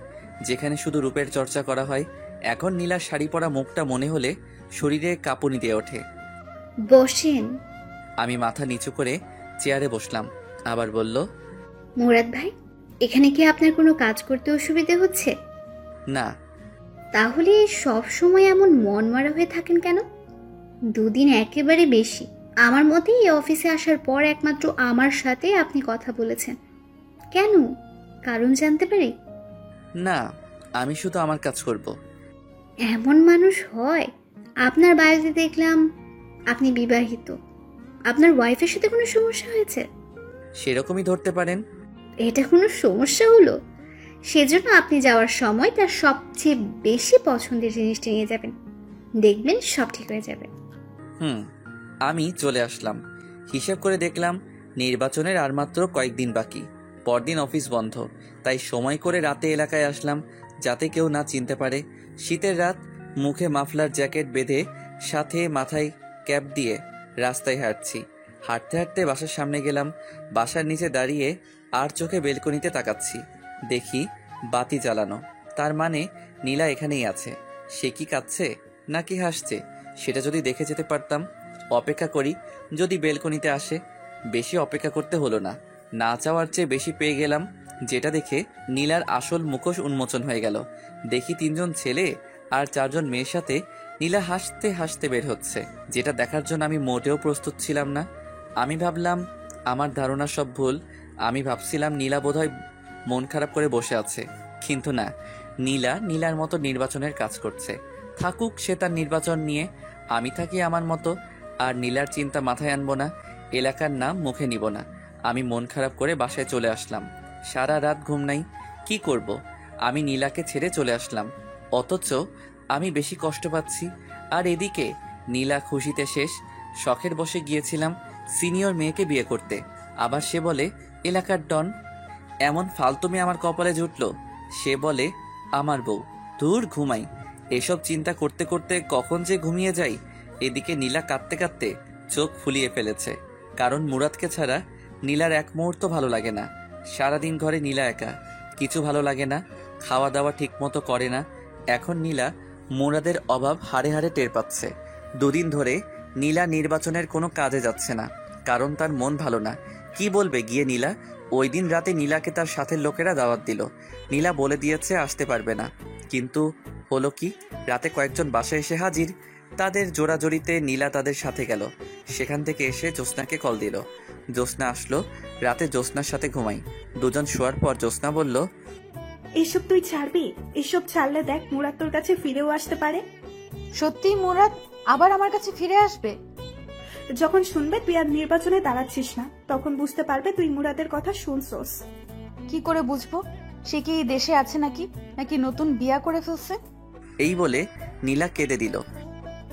যেখানে শুধু রূপের চর্চা করা হয়। এখন নীলার শাড়ি পরা মুখটা মনে হলে শরীরে কাঁপুনি দিয়ে ওঠে। বসেন। আমি মাথা নিচু করে চেয়ারে বসলাম। আবার বলল, মুরাদ ভাই, এখানে কি আপনার কোনো কাজ করতে অসুবিধে হচ্ছে? না। তাহলে সব সময় এমন মনমরা হয়ে থাকেন কেন? 2 দিন একেবারে বেশি। আমার মতে এই অফিসে আসার পর একমাত্র আমার সাথে আপনি কথা বলেছেন। কেন? কারণ জানতে পারি? না, আমি শুধু আমার কাজ করব। এমন মানুষ হয়? আপনার বাড়িতে দেখলাম আপনি বিবাহিত। আপনার ওয়াইফের সাথে কোনো সমস্যা হয়েছে? সেরকমই ধরতে পারেন। এটা কোনো সমস্যা হলো? সেজন্য আপনি যাওয়ার সময় তার সবচেয়ে বেশি পছন্দের জিনিসটা নিয়ে যাবেন, দেখবেন সব ঠিক হয়ে যাবে। আমি চলে আসলাম। হিসেব করে দেখলাম নির্বাচনের আর মাত্র কয়েকদিন বাকি। পরদিন অফিস বন্ধ, তাই সময় করে রাতে এলাকায় আসলাম, যাতে কেউ না চিনতে পারে। শীতের রাত, মুখে মাফলার জ্যাকেট বেঁধে, সাথে মাথায় ক্যাপ দিয়ে রাস্তায় হাঁটছি। হাঁটতে হাঁটতে বাসার সামনে গেলাম। বাসার নিচে দাঁড়িয়ে আর চোখে বেলকনিতে তাকাচ্ছি। দেখি বাতি জ্বালানো, তার মানে নীলা এখানেই আছে। সে কি কাঁদছে নাকি হাসছে, সেটা যদি দেখে যেতে পারতাম। অপেক্ষা করি, যদি বেলকনিতে আসে। বেশি অপেক্ষা করতে হলো না, না চাওয়ার চেয়ে বেশি পেয়ে গেলাম, যেটা দেখে নীলার আসল মুখোশ উন্মোচন হয়ে গেল। দেখি 3 জন ছেলে আর 4 জন মেয়ের সাথে নীলা হাসতে হাসতে বের হচ্ছে, যেটা দেখার জন্য আমি মোটেও প্রস্তুত ছিলাম না। আমি ভাবলাম আমার ধারণা সব ভুল। আমি ভাবছিলাম নীলা বোধহয় মন খারাপ করে বসে আছে, কিন্তু না, নীলা নীলার মতো নির্বাচনের কাজ করছে। থাকুক সে তার নির্বাচন নিয়ে, আমি থাকি আমার মতো। আর নীলার চিন্তা মাথায় আনবো না, এলাকার নাম মুখে নিব না। আমি মন খারাপ করে বাসায় চলে আসলাম। সারা রাত ঘুম নাই। কি করব? আমি নীলাকে ছেড়ে চলে আসলাম, অথচ আমি বেশি কষ্ট পাচ্ছি। আর এদিকে নীলা খুশিতে শেষ। শখের বসে গিয়েছিলাম সিনিয়র মেয়েকে বিয়ে করতে, আবার সে বলে এলাকার ডন। এমন ফালতু মেয়ে আমার কপালে জুটল, সে বলে আমার বউ। দূর, ঘুমাই। এসব চিন্তা করতে করতে কখন যে ঘুমিয়ে যাই। এদিকে নীলা কাঁদতে কাঁদতে চোখ ফুলিয়ে ফেলেছে, কারণ মুরাদকে ছাড়া নীলার এক মুহূর্ত ভালো লাগে না। সারাদিন ঘরে নীলা একা, কিছু ভালো লাগে না, খাওয়া দাওয়া ঠিক মতো করে না। এখন নীলা মুরাদের অভাব হাড়ে হাড়ে টের পাচ্ছে। 2 দিন ধরে নীলা নির্বাচনের কোনো কাজে যাচ্ছে না, কারণ তার মন ভালো না। কি বলবে গিয়ে নীলা? ওই দিন রাতে নীলাকে তার সাথের লোকেরা দাওয়াত দিল। নীলা বলে দিয়েছে আসতে পারবে না, কিন্তু হলো কি, রাতে কয়েকজন বাসায় এসে হাজির। তাদের জোড়াজড়িতে নীলা তাদের সাথে গেল। সেখান থেকে এসে জ্যোৎস্নাকে কল দিল। জ্যোৎস্না আসলো। রাতে জ্যোৎস্নার সাথে ঘুমাই। 2 জন শোয়ার পর জ্যোৎস্না বলল, এসব তুই ছাড়বি? এসব ছাড়লে দেখ মুরাদ তোর কাছে ফিরেও আসতে পারে। সত্যি মুরাদ আবার আমার কাছে ফিরে আসবে? যখন শুনবে তুই আর নির্বাচনে দাঁড়াচ্ছিস না, তখন বুঝতে পারবে তুই মুরাদের কথা শুনছস। কি করে বুঝবো? সে কি এই দেশে আছে নাকি নাকি নতুন বিয়া করে ফেলছে? এই বলে নীলা কেঁদে দিল।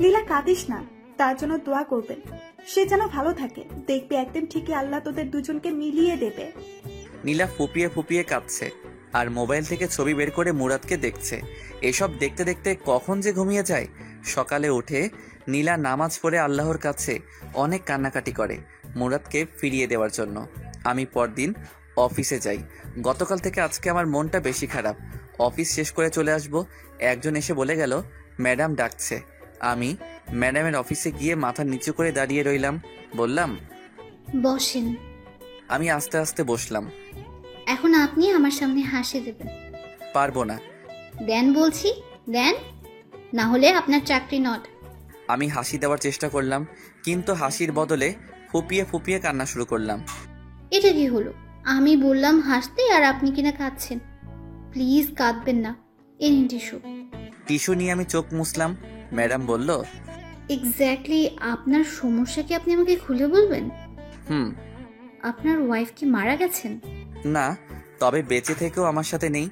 লীলা, কাঁদিস না, তার জন্য দোয়া করবেন, সে যেন ভালো থাকে। দেখবি একদিন ঠিকই আল্লাহ তোদের দুজনকে মিলিয়ে দেবে। নীলা ফুপিয়ে ফুপিয়ে কাঁদছে আর মোবাইল থেকে ছবি বের করে মুরাদকে দেখছে। এসব দেখতে দেখতে কখন যে ঘুমিয়ে যায়। সকালে উঠে নীলা নামাজ পড়ে আল্লাহর কাছে অনেক কান্নাকাটি করে মুরাদকে ফিরিয়ে দেওয়ার জন্য। আমি পরদিন অফিসে যাই। গতকাল থেকে আজকে আমার মনটা বেশি খারাপ। অফিস শেষ করে চলে আসব, একজন এসে বলে গেল ম্যাডাম ডাকছে। আমি ম্যাডামের অফিসে গিয়ে মাথা নিচু করে দাঁড়িয়ে রইলাম। বললাম, বসেন। আমি আস্তে আস্তে বসলাম। এখন আপনি আমার সামনে হাসি দেবেন। পারবো না। দেন বলছি, দেন, না হলে আপনার চাকরি নট। আমি হাসি দেওয়ার চেষ্টা করলাম, কিন্তু হাসির বদলে ফুপিয়ে ফুপিয়ে কান্না শুরু করলাম। এটা কি হলো? আমি বললাম হাসতে আর আপনি কিনা কাঁদছেন। প্লিজ কাঁদবেন না, এই নিন টিস্যু। টিস্যু নিয়ে আমি চোখ মুছলাম। ম্যাডাম বলল, এক্স্যাক্টলি আপনার সমস্যা কি আপনি আমাকে খুলে বলবেন? হুম। আপনার ওয়াইফ কি মারা গেছেন? না, তবে বেঁচে থেকেও আমার সাথে নেই।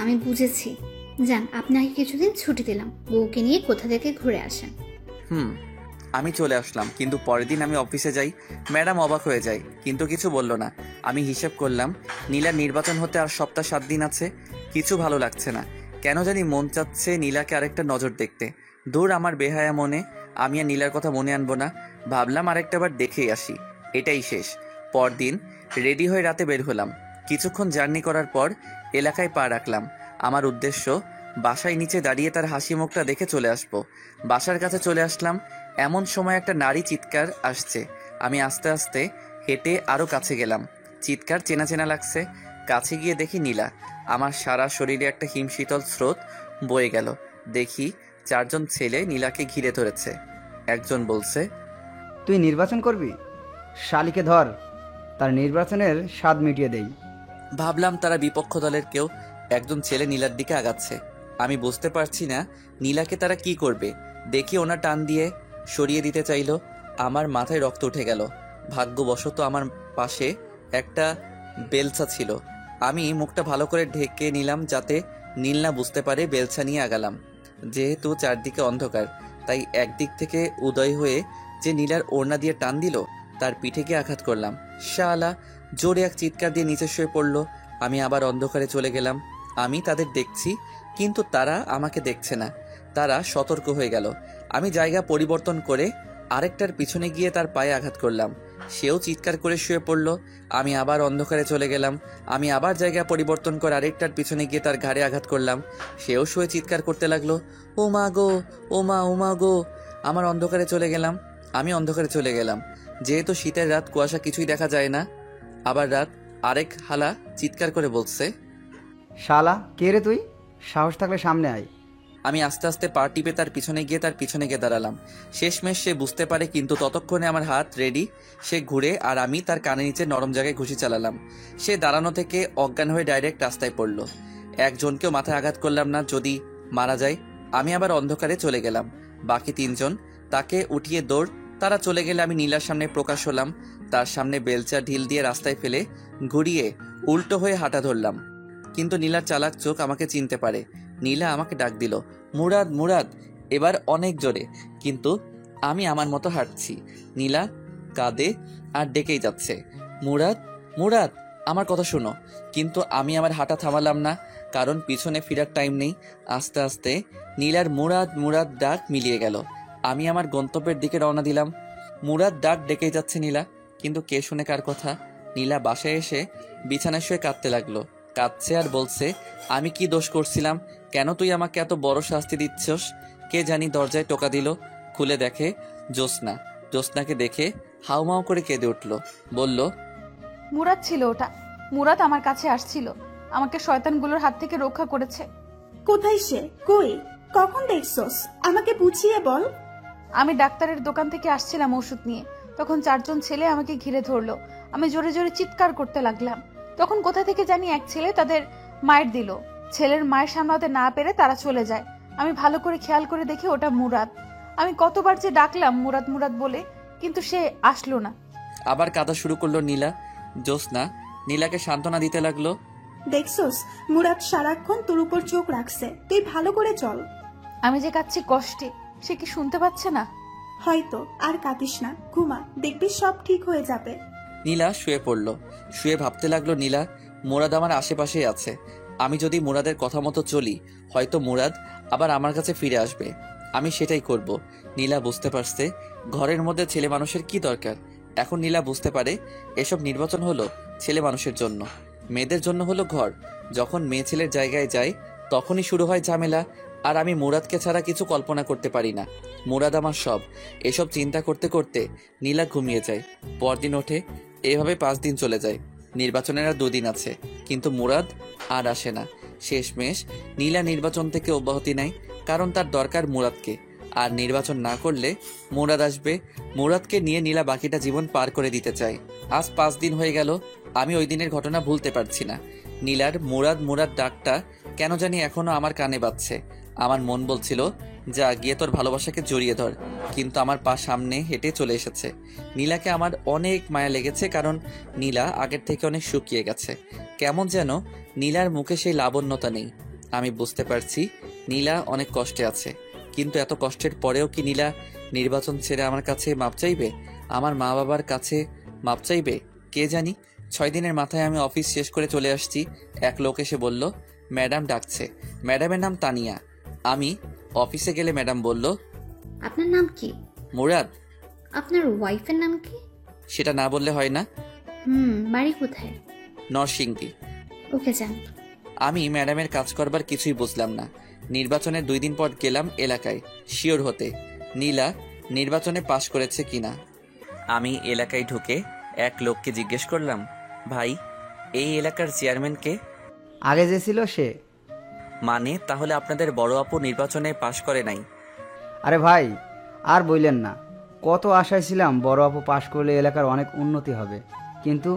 আমি বুঝেছি। যান, আপনাকে কিছুদিন ছুটি দিলাম, বউকে নিয়ে কোথা থেকে ঘুরে আসেন। আমি চলে আসলাম, কিন্তু পরের দিন আমি অফিসে যাই। ম্যাডাম অবাক হয়ে যায়, কিন্তু কিছু বলল না। আমি হিসেব করলাম নীলার নির্বাচন হতে আর সপ্তাহ 7 দিন আছে। কিছু ভালো লাগছে না, কেন জানি মন চাচ্ছে নীলাকে আরেকটা নজর দেখতে। দূর আমার বেহায়া মনে, আমি আর নীলার কথা মনে আনবো না। ভাবলাম আরেকটা বার দেখেই আসি, এটাই শেষ। পরদিন রেডি হয়ে রাতে বের হলাম। কিছুক্ষণ জার্নি করার পর এলাকায় পা রাখলাম। আমার উদ্দেশ্য বাসায় নিচে দাঁড়িয়ে তার হাসি মুখটা দেখে চলে আসবো। বাসার কাছে চলে আসলাম, এমন সময় একটা নারী চিৎকার আসছে। আমি আস্তে আস্তে হেঁটে আরও কাছে গেলাম। চিৎকার চেনা চেনা লাগছে। কাছে গিয়ে দেখি নীলা। আমার সারা শরীরে একটা হিমশীতল স্রোত বয়ে গেল। দেখি 4 জন ছেলে নীলাকে ঘিরে ধরেছে। একজন বলছে, তুই নির্বাচন করবি? শালিকে ধর, তার নির্বাচনের স্বাদ মিটিয়ে দেই। ভাবলাম তারা বিপক্ষ দলের কেউ। একজন ছেলে নীলার দিকে আগাচ্ছে। আমি বুঝতে পারছি না নীলাকে তারা কি করবে। দেখি ওনা টান দিয়ে সরিয়ে দিতে চাইলো। আমার মাথায় রক্ত উঠে গেল। ভাগ্যবশত আমার পাশে একটা বেলচা ছিল। আমি মুখটা ভালো করে ঢেকে নিলাম যাতে নীল না বুঝতে পারে। বেলচা নিয়ে আগালাম। যেহেতু চারদিকে অন্ধকার, তাই একদিক থেকে উদয় হয়ে যে নীলার ওড়না দিয়ে টান দিল, তার পিঠে গিয়ে আঘাত করলাম। শালা জোরে এক চিৎকার দিয়ে নিচে শুয়ে পড়ল। আমি আবার অন্ধকারে চলে গেলাম। আমি তাদের দেখছি, কিন্তু তারা আমাকে দেখছে না। তারা সতর্ক হয়ে গেল। আমি জায়গা পরিবর্তন করে আরেকটার পিছনে গিয়ে তার পায়ে আঘাত করলাম। সেও চিৎকার করে শুয়ে পড়ল। আমি আবার অন্ধকারে চলে গেলাম। আমি আবার জায়গা পরিবর্তন করে আরেকটার পিছনে গিয়ে তার ঘাড়ে আঘাত করলাম। সেও শুয়ে চিৎকার করতে লাগলো, ও মা গো, ও মা, ও মা গো। আমি অন্ধকারে চলে গেলাম। যেহেতু শীতের রাত, কুয়াশা, কিছুই দেখা যায় না। আবার রাত। আরেক হালা চিৎকার করে বলছে, শালা কে রে তুই? সাহস থাকলে সামনে আয়। আমি আস্তে আস্তে পা টিপে তার পিছনে গিয়ে দাঁড়ালাম। শেষমেশ সে বুঝতে পারে, কিন্তু ততক্ষণে আমার হাত রেডি। সে ঘুরে আর আমি তার কানে নিচে নরম জায়গায় ঘুষি চালালাম। সে দাঁড়ানো থেকে অজ্ঞান হয়ে ডাইরেক্ট রাস্তায় পড়ল। একজনকেও মাথায় আঘাত করলাম না, যদি মারা যায়। আমি আবার অন্ধকারে চলে গেলাম। বাকি 3 জন তাকে উঠিয়ে দৌড়। তারা চলে গেলে আমি নীলার সামনে প্রকাশ হলাম। তার সামনে বেলচা ঢিল দিয়ে রাস্তায় ফেলে ঘুরিয়ে উল্টো হয়ে হাঁটা ধরলাম। কিন্তু নীলার চালাক চোখ আমাকে চিনতে পারে। নীলা আমাকে ডাক দিল, মুরাদ, মুরাদ। এবার অনেক জোরে, কিন্তু আমি আমার মতো হাঁটছি। নীলা কাঁদে আর ডেকেই যাচ্ছে, মুরাদ, মুরাদ, আমার কথা শোনো। কিন্তু আমি আমার হাঁটা থামালাম না, কারণ পিছনে ফেরার টাইম নেই। আস্তে আস্তে নীলার মুরাদ, মুরাদ ডাক মিলিয়ে গেল। আমি আমার গন্তব্যের দিকে রওনা দিলাম। মুরাদ ডাক ডেকেই যাচ্ছে নীলা, কিন্তু কে শুনে কার কথা। নীলা বাসায় এসে বিছানায় শুয়ে কাঁদতে লাগলো। কাঁদছে আর বলছে, আমি কি দোষ করছিলাম? কেন তুই আমাকে এত বড় শাস্তি দিচ্ছস? কে জানি দরজায় টোকা দিল। খুলে দেখে জ্যোৎস্না। জ্যোৎস্নাকে দেখে হাউমাউ করে কেঁদে উঠল। বলল, মুরাদ ছিল ওটা। মুরাদ আমার কাছে আসছিল, আমাকে শয়তানগুলোর হাত থেকে রক্ষা করেছে। কোথায় সে? কই? কখন দেখছস? আমাকে বুঝিয়ে বল। আমি ডাক্তারের দোকান থেকে আসছিলাম ওষুধ নিয়ে, তখন 4 জন ছেলে আমাকে ঘিরে ধরলো। আমি জোরে জোরে চিৎকার করতে লাগলাম। তখন কোথা থেকে জানি এক ছেলে তাদের মায়ের দিল। ছেলের মায়ের সামলাতে না পেরে তারা চলে যায়। আমি ভালো করে খেয়াল করে দেখি ওটা মুরাদ। আমি কতবার যে ডাকলাম মুরাদ, মুরাদ বলে, কিন্তু সে আসলো না। আবার কাঁদা শুরু করলো নীলা। জ্যোৎস্না নীলাকে সান্ত্বনা দিতে লাগলো, দেখছস, মুরাদ সারাক্ষণ তোর উপর চোখ রাখছে, তুই ভালো করে চল। আমি যে কাঁদছি কষ্টে, সে কি শুনতে পাচ্ছে না? হয়তো। আর কাঁদিস না, ঘুমা, দেখবি সব ঠিক হয়ে যাবে। নীলা শুয়ে পড়ল। শুয়ে ভাবতে লাগলো, নীলা, মুরাদ আমার আশেপাশেই আছে। আমি যদি মুরাদের কথা মতো চলি, হয়তো মুরাদ আবার আমার কাছে ফিরে আসবে। আমি সেটাই করব। নীলা বুঝতে পারছে ঘরের মধ্যে ছেলে মানুষের কি দরকার। এখন নীলা বুঝতে পারে এসব নির্বাচন হলো ছেলে মানুষের জন্য, মেয়েদের জন্য হলো ঘর। যখন মেয়ে ছেলের জায়গায় যায় তখনই শুরু হয় ঝামেলা। আর আমি মুরাদকে ছাড়া কিছু কল্পনা করতে পারি না। মুরাদ আমার সব। এসব চিন্তা করতে করতে নীলা ঘুমিয়ে যায়। পরদিন ওঠে। এভাবে 5 দিন চলে যায়। নির্বাচনের আর 2 দিন আছে, কিন্তু মুরাদ আর আসে না। শেষমেশ নীলা নির্বাচন থেকে অব্যাহতি নেয়, কারণ তার দরকার মুরাদকে। আর নির্বাচন না করলে মুরাদ আসবে। মুরাদকে নিয়ে নীলা বাকিটা জীবন পার করে দিতে চায়। আজ 5 দিন হয়ে গেল, আমি ওই দিনের ঘটনা ভুলতে পারছি না। নীলার মুরাদ মুরাদ ডাকটা কেন জানি এখনো আমার কানে বাজছে। আমার মন বলছিল, যা গিয়ে তোর ভালোবাসাকে জড়িয়ে ধর, কিন্তু আমার পা সামনে হেঁটে চলে এসেছে। নীলাকে আমার অনেক মায়া লেগেছে, কারণ নীলা আগের থেকে অনেক শুকিয়ে গেছে। কেমন যেন নীলার মুখে সেই লাবণ্যতা নেই। আমি বুঝতে পারছি নীলা অনেক কষ্টে আছে, কিন্তু এত কষ্টের পরেও কি নীলা নির্বাচন ছেড়ে আমার কাছে মাপ চাইবে? আমার মা বাবার কাছে মাপ চাইবে? কে জানি। 6 দিনের মাথায় আমি অফিস শেষ করে চলে আসছি। এক লোক এসে বলল, ম্যাডাম ডাকছে। ম্যাডামের নাম তানিয়া। আমি অফিসে গেলে ম্যাডাম বলল, আপনার নাম কি? মুরাদ। আপনার ওয়াইফের নাম কি? সেটা না বললে হয় না? বাড়ি কোথায়? নরসিংদী। ওকে যান। আমি ম্যাডামের কাজ করবার কিছুই বুঝলাম না। নির্বাচনের 2 দিন পর গেলাম এলাকায় শিওর হতে নীলা নির্বাচনে পাশ করেছে কিনা। আমি এলাকায় ঢুকে এক লোককে জিজ্ঞেস করলাম, ভাই এই এলাকার চেয়ারম্যান কে? আগে যে ছিল সে। মানে তাহলে আপনাদের বড় আপু নির্বাচনে পাশ করে নাই? আরে ভাই, আর বললেন না, কত আশায় ছিলাম বড় আপু পাশ করলে এলাকার অনেক উন্নতি হবে, কিন্তু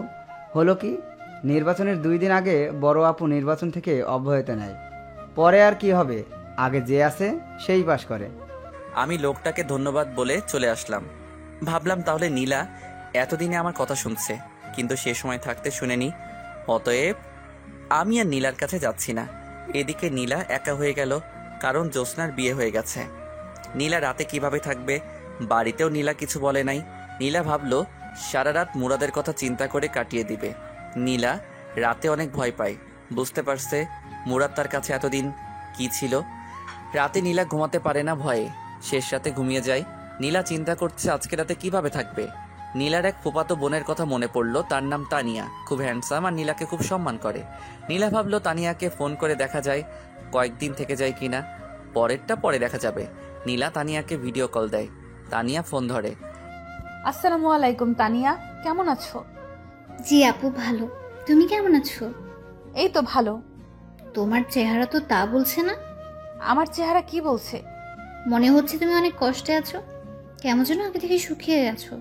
হলো কি, নির্বাচনের 2 দিন আগে বড় আপু নির্বাচন থেকে অব্যাহতি নেয়। পরে আর কি হবে, আগে যে আছে সেই পাশ করে। আমি লোকটাকে ধন্যবাদ বলে চলে আসলাম। ভাবলাম তাহলে নীলা এতদিনে আমার কথা শুনছে, কিন্তু সে সময় থাকতে শুনেনি। অতএব আমি আর নীলার কাছে যাচ্ছি না। এদিকে নীলা একা হয়ে গেল, কারণ জ্যোৎস্নার বিয়ে হয়ে গেছে। নীলা রাতে কিভাবে থাকবে? বাড়িতেও নীলা কিছু বলে নাই। নীলা ভাবলো সারা রাত মুরাদের কথা চিন্তা করে কাটিয়ে দিবে। নীলা রাতে অনেক ভয় পায়, বুঝতে পারছে মুরাদ তার কাছে এতদিন কি ছিল। রাতে নীলা ঘুমাতে পারে না ভয়ে, শেষ রাতে ঘুমিয়ে যায়। নীলা চিন্তা করছে আজকে রাতে কিভাবে থাকবে। নীলার এক ফুফাতো বোনের কথা মনে পড়লো, তার নাম তানিয়া, খুব হ্যান্ডসাম আর নীলাকে খুব সম্মান করে। নীলা ভাবলো তানিয়াকে ফোন করে দেখা যায় কয়েকদিন থেকে যায় কিনা। পরেরটা পরে দেখা যাবে। নীলা তানিয়াকে ভিডিও কল দেয়। তানিয়া ফোন ধরে। আসসালামু আলাইকুম তানিয়া, কেমন আছো? জি আপু, ভালো। তুমি কেমন আছো? এই তো ভালো। তোমার চেহারা তো তা বলছে না। আমার চেহারা কি বলছে? মনে হচ্ছে তুমি অনেক কষ্টে আছো, কেমন যেন আগে থেকে শুকিয়ে গেছো।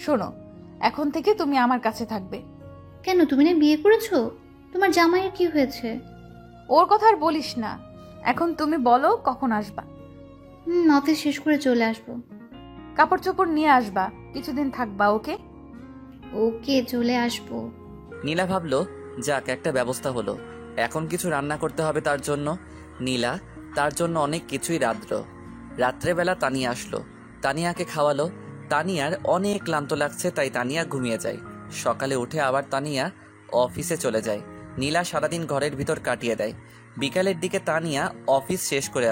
শোনো, এখন থেকে তুমি আমার কাছে থাকবে। কেন, তুমি না বিয়ে করেছো? তোমার জামাইয়ের কি হয়েছে? ওর কথা আর বলিস না। এখন তুমি বলো কখন আসবা? অফিস শেষ করে চলে আসবো। কাপড় চোপড় নিয়ে আসবা, কিছুদিন থাকবা। ওকে? ওকে, চলে আসবো। নীলা ভাবলো যাক একটা ব্যবস্থা হলো। এখন কিছু রান্না করতে হবে তার জন্য। নীলা তার জন্য অনেক কিছুই রাত্রেবেলা তানিয়া আসলো, তানিয়াকে খাওয়ালো। তানিয়ার অনেক ক্লান্ত লাগছে, তাই তানিয়া ঘুমিয়ে যায়। সকালে উঠে আবার তানিয়া অফিসে চলে যায়। নীলা সারাদিন ঘরের ভিতর কাটিয়ে দেয়। বিকালের দিকে তানিয়া অফিস শেষ করে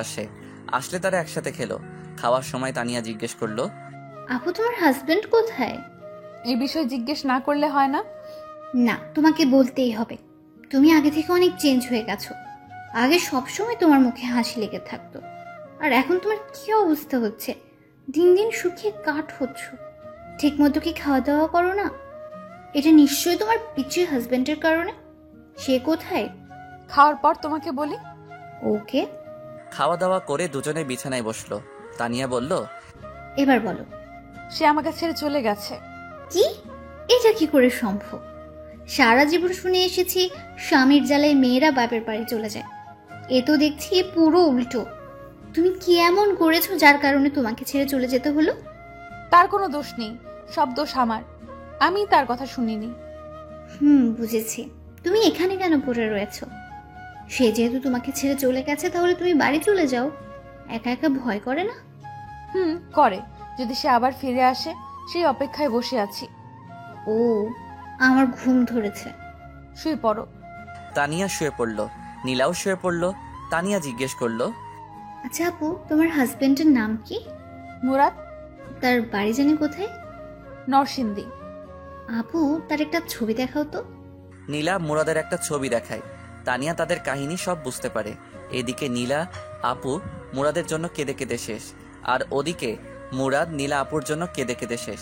আসলে তারা একসাথে খেলো। খাওয়ার সময় তানিয়া জিজ্ঞেস করলো, আপু তোমার হাজবেন্ড কোথায়? এই বিষয়ে জিজ্ঞেস না করলে হয় না? না, তোমাকে বলতেই হবে। তুমি আগে থেকে অনেক চেঞ্জ হয়ে গেছো। আগে সবসময় তোমার মুখে হাসি লেগে থাকতো, আর এখন তোমার কি অবস্থা হচ্ছে, দিন দিন শুকিয়ে কাঠ হচ্ছ। ঠিক মতো কি খাওয়া দাওয়া করো না? এটা নিশ্চয়ই তোমার পিচ্ছির হাজবেন্ডের কারণে। সে কোথায়? খাওয়ার পর তোমাকে বলি। ওকে। খাওয়া দাওয়া করে দুজনে বিছানায় বসলো। তানিয়া বলল, এবার বলো। সে আমাকে ছেড়ে চলে গেছে। কি? এটা কি করে সম্ভব? সারা জীবন শুনে এসেছি স্বামীর জ্বালায় মেয়েরা বাপের বাড়ি চলে যায়। এ তো দেখছি পুরো উল্টো। তুমি কি এমন করেছো যার কারণে তোমাকে ছেড়ে চলে যেতে হলো? তার কোনো দোষ নেই, সব দোষ আমার। আমি তার কথা শুনিনি। বুঝেছি। তুমি এখানে কেন পড়ে রয়েছো? সে যেহেতু তোমাকে ছেড়ে চলে গেছে, তাহলে তুমি বাড়ি চলে যাও। একা একা ভয় করে না? করে। যদি সে আবার ফিরে আসে সেই অপেক্ষায় বসে আছি। ও, আমার ঘুম ধরেছে। শুয়ে পড়ো। তানিয়া শুয়ে পড়লো। নীলাও শুয়ে পড়লো। তানিয়া জিজ্ঞেস করলো, আচ্ছা আপু, তোমার হাজবেন্ডের নাম কি? মুরাদ। তার বাড়ি জানি কোথায়? নরসিংদী। আপু, তার একটা ছবি দেখাও তো। নীলা মুরাদের একটা ছবি দেখায়। তানিয়া তাদের কাহিনী সব বুঝতে পারে। এদিকে নীলা আপু মুরাদের জন্য কেঁদে কেঁদে শেষ, আর ওদিকে মুরাদ নীলা আপুর জন্য কেঁদে কেঁদে শেষ।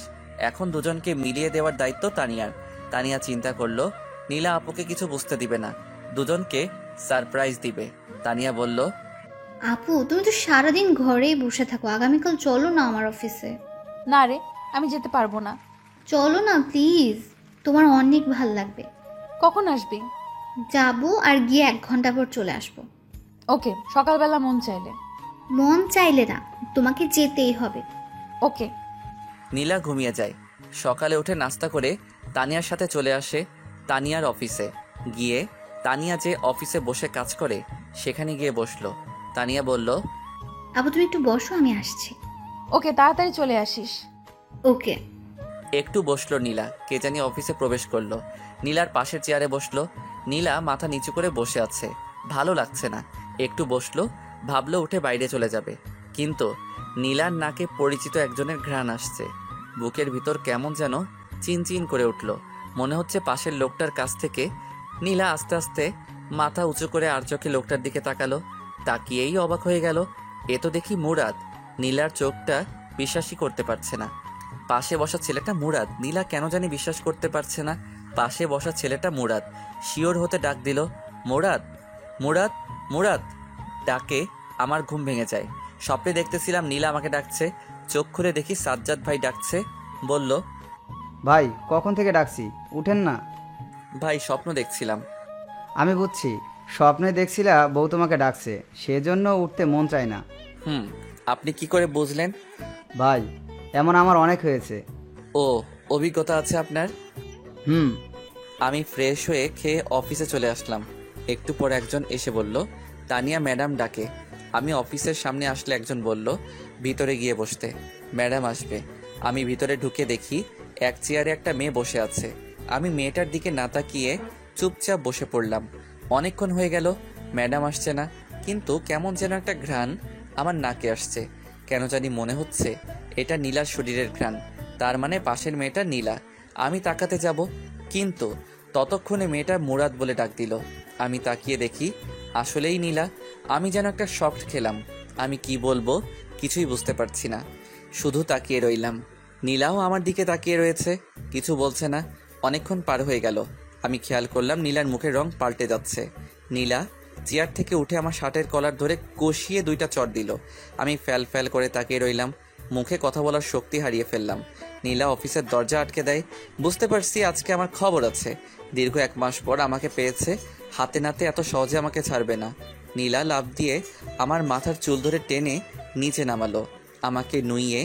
এখন দুজনকে মিলিয়ে দেওয়ার দায়িত্ব তানিয়ার। তানিয়া চিন্তা করলো নীলা আপুকে কিছু বুঝতে দিবে না, দুজনকে সারপ্রাইজ দিবে। তানিয়া বলল, আপু, তুমি তো সারাদিন ঘরেই বসে থাকো, আগামীকাল চলো না আমার অফিসে। না রে, আমি যেতে পারবো না। চলো না প্লিজ, তোমার অনেক ভাল লাগবে। কখন আসবি? যাবো আর গিয়ে 1 ঘন্টা পর চলে আসবো। ওকে, সকালবেলা মন চাইলে। মন চাইলে না, তোমাকে যেতেই হবে। ওকে। নীলা ঘুমিয়ে যায়। সকালে উঠে নাস্তা করে তানিয়ার সাথে চলে আসে তানিয়ার অফিসে। গিয়ে তানিয়া যে অফিসে বসে কাজ করে সেখানে গিয়ে বসলো। তানিয়া বলল, আপু তুমি একটু বসো, আমি আসছি। ওকে, তাড়াতাড়ি চলে আসিস। ওকে। একটু বসলো নীলা। কে জানি অফিসে প্রবেশ করলো। নীলার পাশের চেয়ারে বসলো। নীলা মাথা নিচু করে বসে আছে, ভালো লাগছে না। একটু বসলো, ভাবলো উঠে বাইরে চলে যাবে, কিন্তু নীলার নাকে পরিচিত একজনের ঘ্রাণ আসছে। বুকের ভিতর কেমন যেন চিনচিন করে উঠল, মনে হচ্ছে পাশের লোকটার কাছ থেকে। নীলা আস্তে আস্তে মাথা উঁচু করে আর চোখে লোকটার দিকে তাকালো। তাকিয়েই অবাক হয়ে গেল, এ তো দেখি মুরাদ। নীলার চোখটা বিশ্বাসই করতে পারছে না। পাশে বসা ছেলেটা মুরাদ। নীলা কেন জানি বিশ্বাস করতে পারছে না পাশে বসা ছেলেটা মুরাদ। শিওর হতে ডাক দিল, মুরাদ, মুরাদ, মুরাদ। ডাকে আমার ঘুম ভেঙে যায়। স্বপ্নে দেখতেছিলাম নীলা আমাকে ডাকছে। চোখ খুলে দেখি সাজ্জাদ ভাই ডাকছে। বলল, ভাই কখন থেকে ডাকছি, উঠেন না। ভাই স্বপ্ন দেখছিলাম। আমি বুঝছি, স্বপ্নে দেখছিলা বউ তোমাকে ডাকছে, সেজন্য উঠতে মন চায় না। আপনি কি করে বুঝলেন? ভাই এমন আমার অনেক হয়েছে। ও, অভিজ্ঞতা আছে আপনার? হুম। আমি ফ্রেশ হয়ে খেয়ে অফিসে চলে আসলাম। একটু পর একজন এসে বলল, তানিয়া ম্যাডাম ডাকে। আমি অফিসের সামনে আসলে একজন বলল, ভিতরে গিয়ে বসতে, ম্যাডাম আসবে। আমি ভিতরে ঢুকে দেখি এক চেয়ারে একটা মেয়ে বসে আছে। আমি মেয়েটার দিকে না তাকিয়ে চুপচাপ বসে পড়লাম। অনেকক্ষণ হয়ে গেল, ম্যাডাম আসছে না, কিন্তু কেমন যেন একটা ঘ্রাণ আমার নাকে আসছে। কেন জানি মনে হচ্ছে এটা নীলার শরীরের ঘ্রাণ, তার মানে পাশের মেয়েটা নীলা। আমি তাকাতে যাব, কিন্তু ততক্ষণে মেয়েটা মুরাদ বলে ডাক দিল। আমি তাকিয়ে দেখি আসলেই নীলা। আমি যেন একটা শক খেলাম। আমি কি বলবো কিছুই বুঝতে পারছি না, শুধু তাকিয়ে রইলাম। নীলাও আমার দিকে তাকিয়ে রয়েছে, কিছু বলছে না। অনেকক্ষণ পার হয়ে গেল। আমি খেয়াল করলাম নীলার মুখের রং পাল্টে যাচ্ছে। নীলা চেয়ার থেকে উঠে আমার শার্টের কলার ধরে কষিয়ে 2টা চড় দিল। আমি ফ্যাল ফ্যাল করে তাকিয়ে রইলাম, মুখে কথা বলার শক্তি হারিয়ে ফেললাম। নীলা অফিসের দরজা আটকে দেয়। বুঝতে পারছি আজকে আমার খবর আছে। দীর্ঘ 1 মাস পর আমাকে পেয়েছে, হাতে নাতে এত সহজে আমাকে ছাড়বে না। নীলা লাফ দিয়ে আমার মাথার চুল ধরে টেনে নিচে নামালো, আমাকে নুইয়ে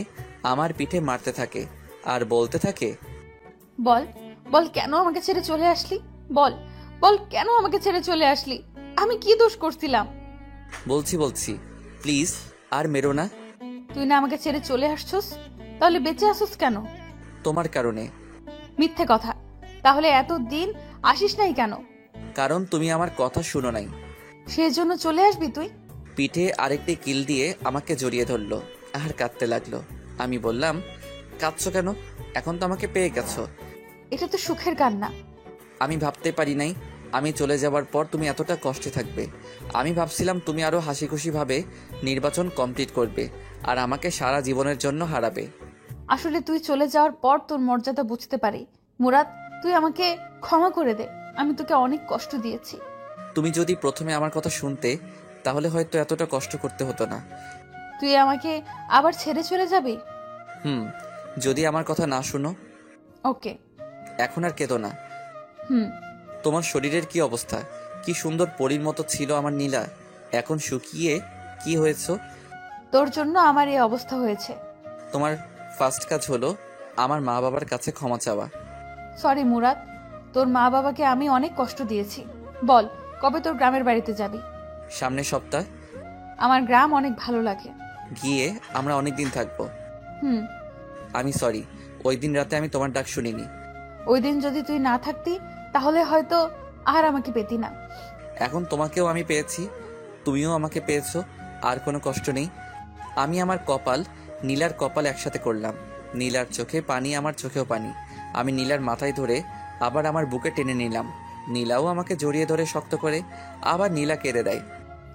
আমার পিঠে মারতে থাকে আর বলতে থাকে, বল, বল কেন আমাকে ছেড়ে চলে আসলি? বল, বল কেন আমাকে ছেড়ে চলে আসলি? আমি কি দোষ করছিলাম? বলছি প্লিজ আর মেরো না। তুই না আমাকে ছেড়ে চলে আসছস, তাহলে বেঁচে আসছস কেন? তোমার কারণে। মিথ্যে কথা। তাহলে এতদিন আসিস নাই কেন? কারণ তুমি আমার কথা শুনো নাই। সেজন্য চলে আসবি তুই? পিঠে আরেকটি কিল দিয়ে আমাকে জড়িয়ে ধরলো আর কাঁদতে লাগলো। আমি বললাম, কাঁদছো কেন? এখন তো আমাকে পেয়ে গেছো। এটা তো সুখের কান্না। আমি ভাবতে পারি নাই আমি চলে যাওয়ার পর তুমি এতটা কষ্টে থাকবে। আমি ভাবছিলাম তুমি আরো হাসি খুশি ভাবে নির্বাচন কমপ্লিট করবে আর আমাকে সারা জীবনের জন্য হারাবে। আসলে তুই চলে যাওয়ার পর তোর মর্যাদা বুঝতে পারি। মুরাদ, তুই আমাকে ক্ষমা করে দে। আমি তোকে অনেক কষ্ট দিয়েছি। তুমি যদি প্রথমে আমার কথা শুনতে, তাহলে হয়তো এতটা কষ্ট করতে হতো না। তুই আমাকে আবার ছেড়ে চলে যাবি? যদি আমার কথা না শুনো। ওকে। এখন আর কেঁদো না। তোমার শরীরের কি অবস্থা? কি সুন্দর পরীর মতো ছিল আমার নীলা, এখন শুকিয়ে কি হয়েছো? তোর জন্য আমার এই অবস্থা হয়েছে। তোমার ফার্স্ট কাজ হলো আমার মা বাবার কাছে ক্ষমা চাওয়া। সরি মুরাদ, তোর মা বাবাকে আমি অনেক কষ্ট দিয়েছি। বল, কবে তোর গ্রামের বাড়িতে যাবি? সামনের সপ্তাহ। আমার গ্রাম অনেক ভালো লাগে। গিয়ে আমরা অনেক দিন থাকবো। আমি সরি, ওই দিন রাতে আমি তোমার ডাক শুনিনি। ওই দিন যদি তুই না থাকতি তাহলে হয়তো আর আমাকে পেতি না। এখন তোমাকেও আমি পেয়েছি, তুমিও আমাকে পেয়েছো, আর কোনো কষ্ট নেই। আমি আমার কপাল নীলার কপাল একসাথে করলাম। নীলার চোখে পানি, আমার চোখেও পানি। আমি নীলার মাথায় ধরে আবার আমার বুকে টেনে নিলাম। নীলাও আমাকে জড়িয়ে ধরে শক্ত করে। আবার নীলা কেঁদে দেয়।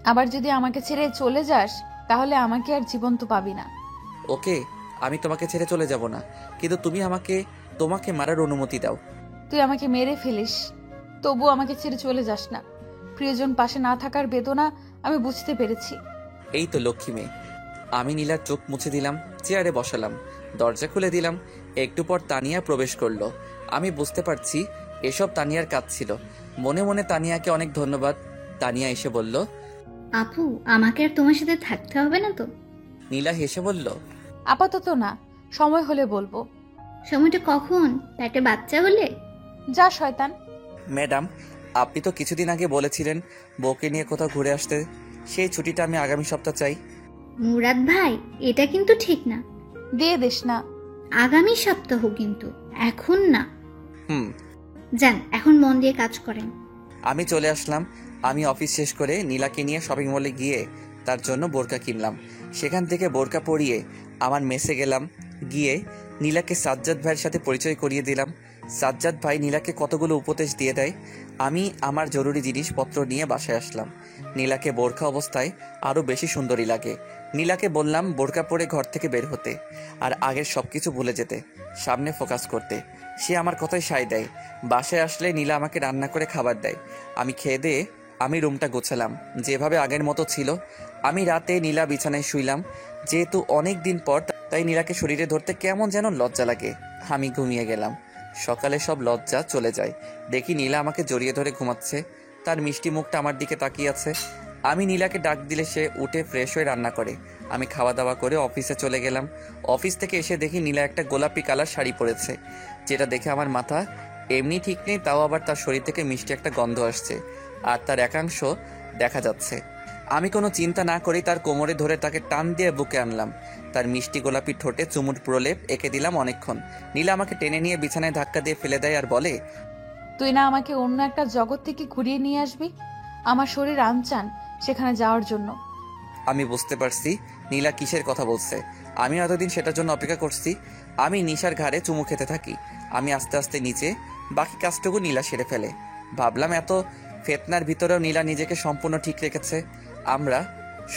আবার যদি আমাকে ছেড়ে চলে যাস তাহলে আমাকে আর জীবন্ত পাবি না। ওকে, আমি তোমাকে ছেড়ে চলে যাব না, কিন্তু তুমি তোমাকে মারার অনুমতি দাও। তুই আমাকে মেরে ফেলিস, তবু আমাকে ছেড়ে চলে যাস না। প্রিয়জন পাশে না থাকার বেদনা আমি বুঝতে পেরেছি। এই তো লক্ষ্মী মেয়ে। আমি নীলার চোখ মুছে দিলাম, চেয়ারে বসালাম, দরজা খুলে দিলাম। একটু পর তানিয়া প্রবেশ করলো। আমি বুঝতে পারছি এসব তানিয়ার কাজ ছিল। মনে মনে তানিয়াকে অনেক ধন্যবাদ। তানিয়া এসে বলল, আপু আমাকে আর তোমার সাথে থাকতে হবে না তো? নীলা হেসে বলল, আপাতত না, সময় হলে বলবো। সময়টা কখন? পেটে বাচ্চা হলে? যা শয়তান। ম্যাডাম, আপনি তো কিছুদিন আগে বলেছিলেন বউকে নিয়ে কোথাও ঘুরে আসতে। সেই ছুটিটা আমি আগামী সপ্তাহ চাই। মুরাদ ভাই, এটা কিন্তু ঠিক না। দিয়ে দিস না। আগামী সপ্তাহ কিন্তু, এখন না। হুম। যান, এখন মন দিয়ে কাজ করেন। আমি চলে আসলাম। আমি অফিস শেষ করে নীলাকে নিয়ে শপিং মলে গিয়ে তার জন্য বোরকা কিনলাম। সেখান থেকে বোরকা পরিয়ে আমার মেসে গেলাম। গিয়ে নীলাকে সাজ্জাদ ভাইয়ের সাথে পরিচয় করিয়ে দিলাম। সাজ্জাদ ভাই নীলাকে কতগুলো উপদেশ দিয়ে দেয়। আমি আমার জরুরি জিনিসপত্র নিয়ে বাসায় আসলাম। নীলাকে বোরকা অবস্থায় আরও বেশি সুন্দরী লাগে। নীলাকে বললাম বোরকা পরে ঘর থেকে বের হতে, আর আগের সব কিছু ভুলে যেতে, সামনে ফোকাস করতে। সে আমার কথায় সায় দেয়। বাসায় আসলে নীলা আমাকে রান্না করে খাবার দেয়। আমি খেয়ে দিয়ে আমি রুমটা গোছালাম যেভাবে আগের মতো ছিল। আমি রাতে নীলা বিছানায় শুইলাম। যেহেতু অনেক দিন পর, তাই নীলাকে শরীরে ধরতে কেমন যেন লজ্জা লাগে। আমি ঘুমিয়ে গেলাম। সকালে সব লজ্জা চলে যায়। দেখি নীলা আমাকে জড়িয়ে ধরে ঘুমাচ্ছে। তার মিষ্টি মুখটা আমার দিকে তাকিয়ে আছে। আমি নীলাকে ডাক দিলে সে উঠে ফ্রেশ হয়ে রান্না করে। আমি খাওয়া দাওয়া করে অফিসে চলে গেলাম। অফিস থেকে এসে দেখি নীলা একটা গোলাপি কালার শাড়ি পরেছে, যেটা দেখে আমার মাথা এমনি ঠিক নেই, তাও আবার তার শরীর থেকে মিষ্টি একটা গন্ধ আসছে, আর তার একাংশ দেখা যাচ্ছে। আমি কোনো চিন্তা না করেই তার কোমরে ধরে তাকে টান দিয়ে বুকে আনলাম। তার মিষ্টি গোলাপি ঠোঁটে চুমুর প্রলেপ এঁকে দিলাম অনেকক্ষণ। নীলা আমাকে টেনে নিয়ে বিছানায় ধাক্কা দিয়ে ফেলে দেয় আর বলে, তুই না আমাকে অন্য একটা জগৎ থেকে ঘুরিয়ে নিয়ে আসবি? আমার শরীর আনচান সেখানে যাওয়ার জন্য। আমি বুঝতে পারছি নীলা কিসের কথা বলছে। আমি এতদিন সেটার জন্য অপেক্ষা করছি। আমি নিশার ঘাড়ে চুমু খেতে থাকি। আমি আস্তে আস্তে নিচে, বাকি কাজটুকু নীলা সেরে ফেলে। ভাবলাম এত ফেতনার ভিতরেও নীলা নিজেকে সম্পূর্ণ ঠিক রেখেছে। আমরা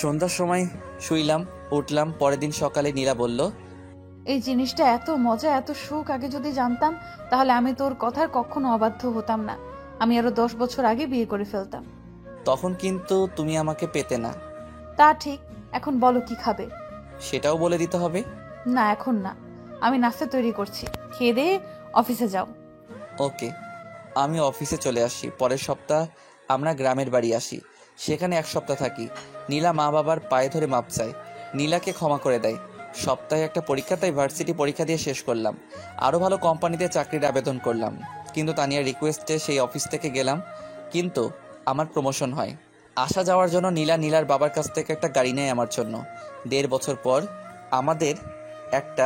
সন্ধ্যার সময় শুইলাম, উঠলাম। পরের দিন সকালে নীলা বলল, এই জিনিসটা এত মজা, এত সুখ আগে যদি জানতাম তাহলে আমি তোর কথার কখনো অবাধ্য হতাম না। আমি আরো 10 বছর আগে বিয়ে করে ফেলতাম। তখন কিন্তু তুমি আমাকে পেতে না। তা ঠিক। এখন বলো কি খাবে? সেটাও বলে দিতে হবে। না, এখন না। আমি নাস্তা তৈরি করছি, খেয়ে দিয়ে অফিসে যাও। ওকে। আমি অফিসে চলে আসি। পরের সপ্তাহ আমরা গ্রামের বাড়ি আসি। সেখানে 1 সপ্তাহ থাকি। নীলা মা বাবার পায়ে ধরে মাপ চায়। নীলাকে ক্ষমা করে দেয়। সপ্তাহে একটা পরীক্ষা, তাই ভার্সিটি পরীক্ষা দিয়ে শেষ করলাম। আরও ভালো কোম্পানিতে চাকরির আবেদন করলাম। কিন্তু তানিয়ার রিকোয়েস্টে সেই অফিস থেকে গেলাম। কিন্তু আমার প্রমোশন হয়। আসা যাওয়ার জন্য নীলার বাবার কাছ থেকে একটা গাড়ি নেয় আমার জন্য। 1.5 বছর পর আমাদের একটা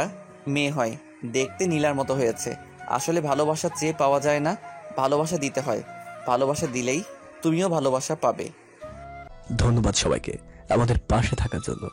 মেয়ে হয়। দেখতে নীলার মতো হয়েছে। আসলে ভালোবাসা চেয়ে পাওয়া যায় না, ভালোবাসা দিতে হয়। ভালোবাসা দিলেই তুমিও ভালোবাসা পাবে। ধন্যবাদ সবাইকে আমাদের পাশে থাকার জন্য।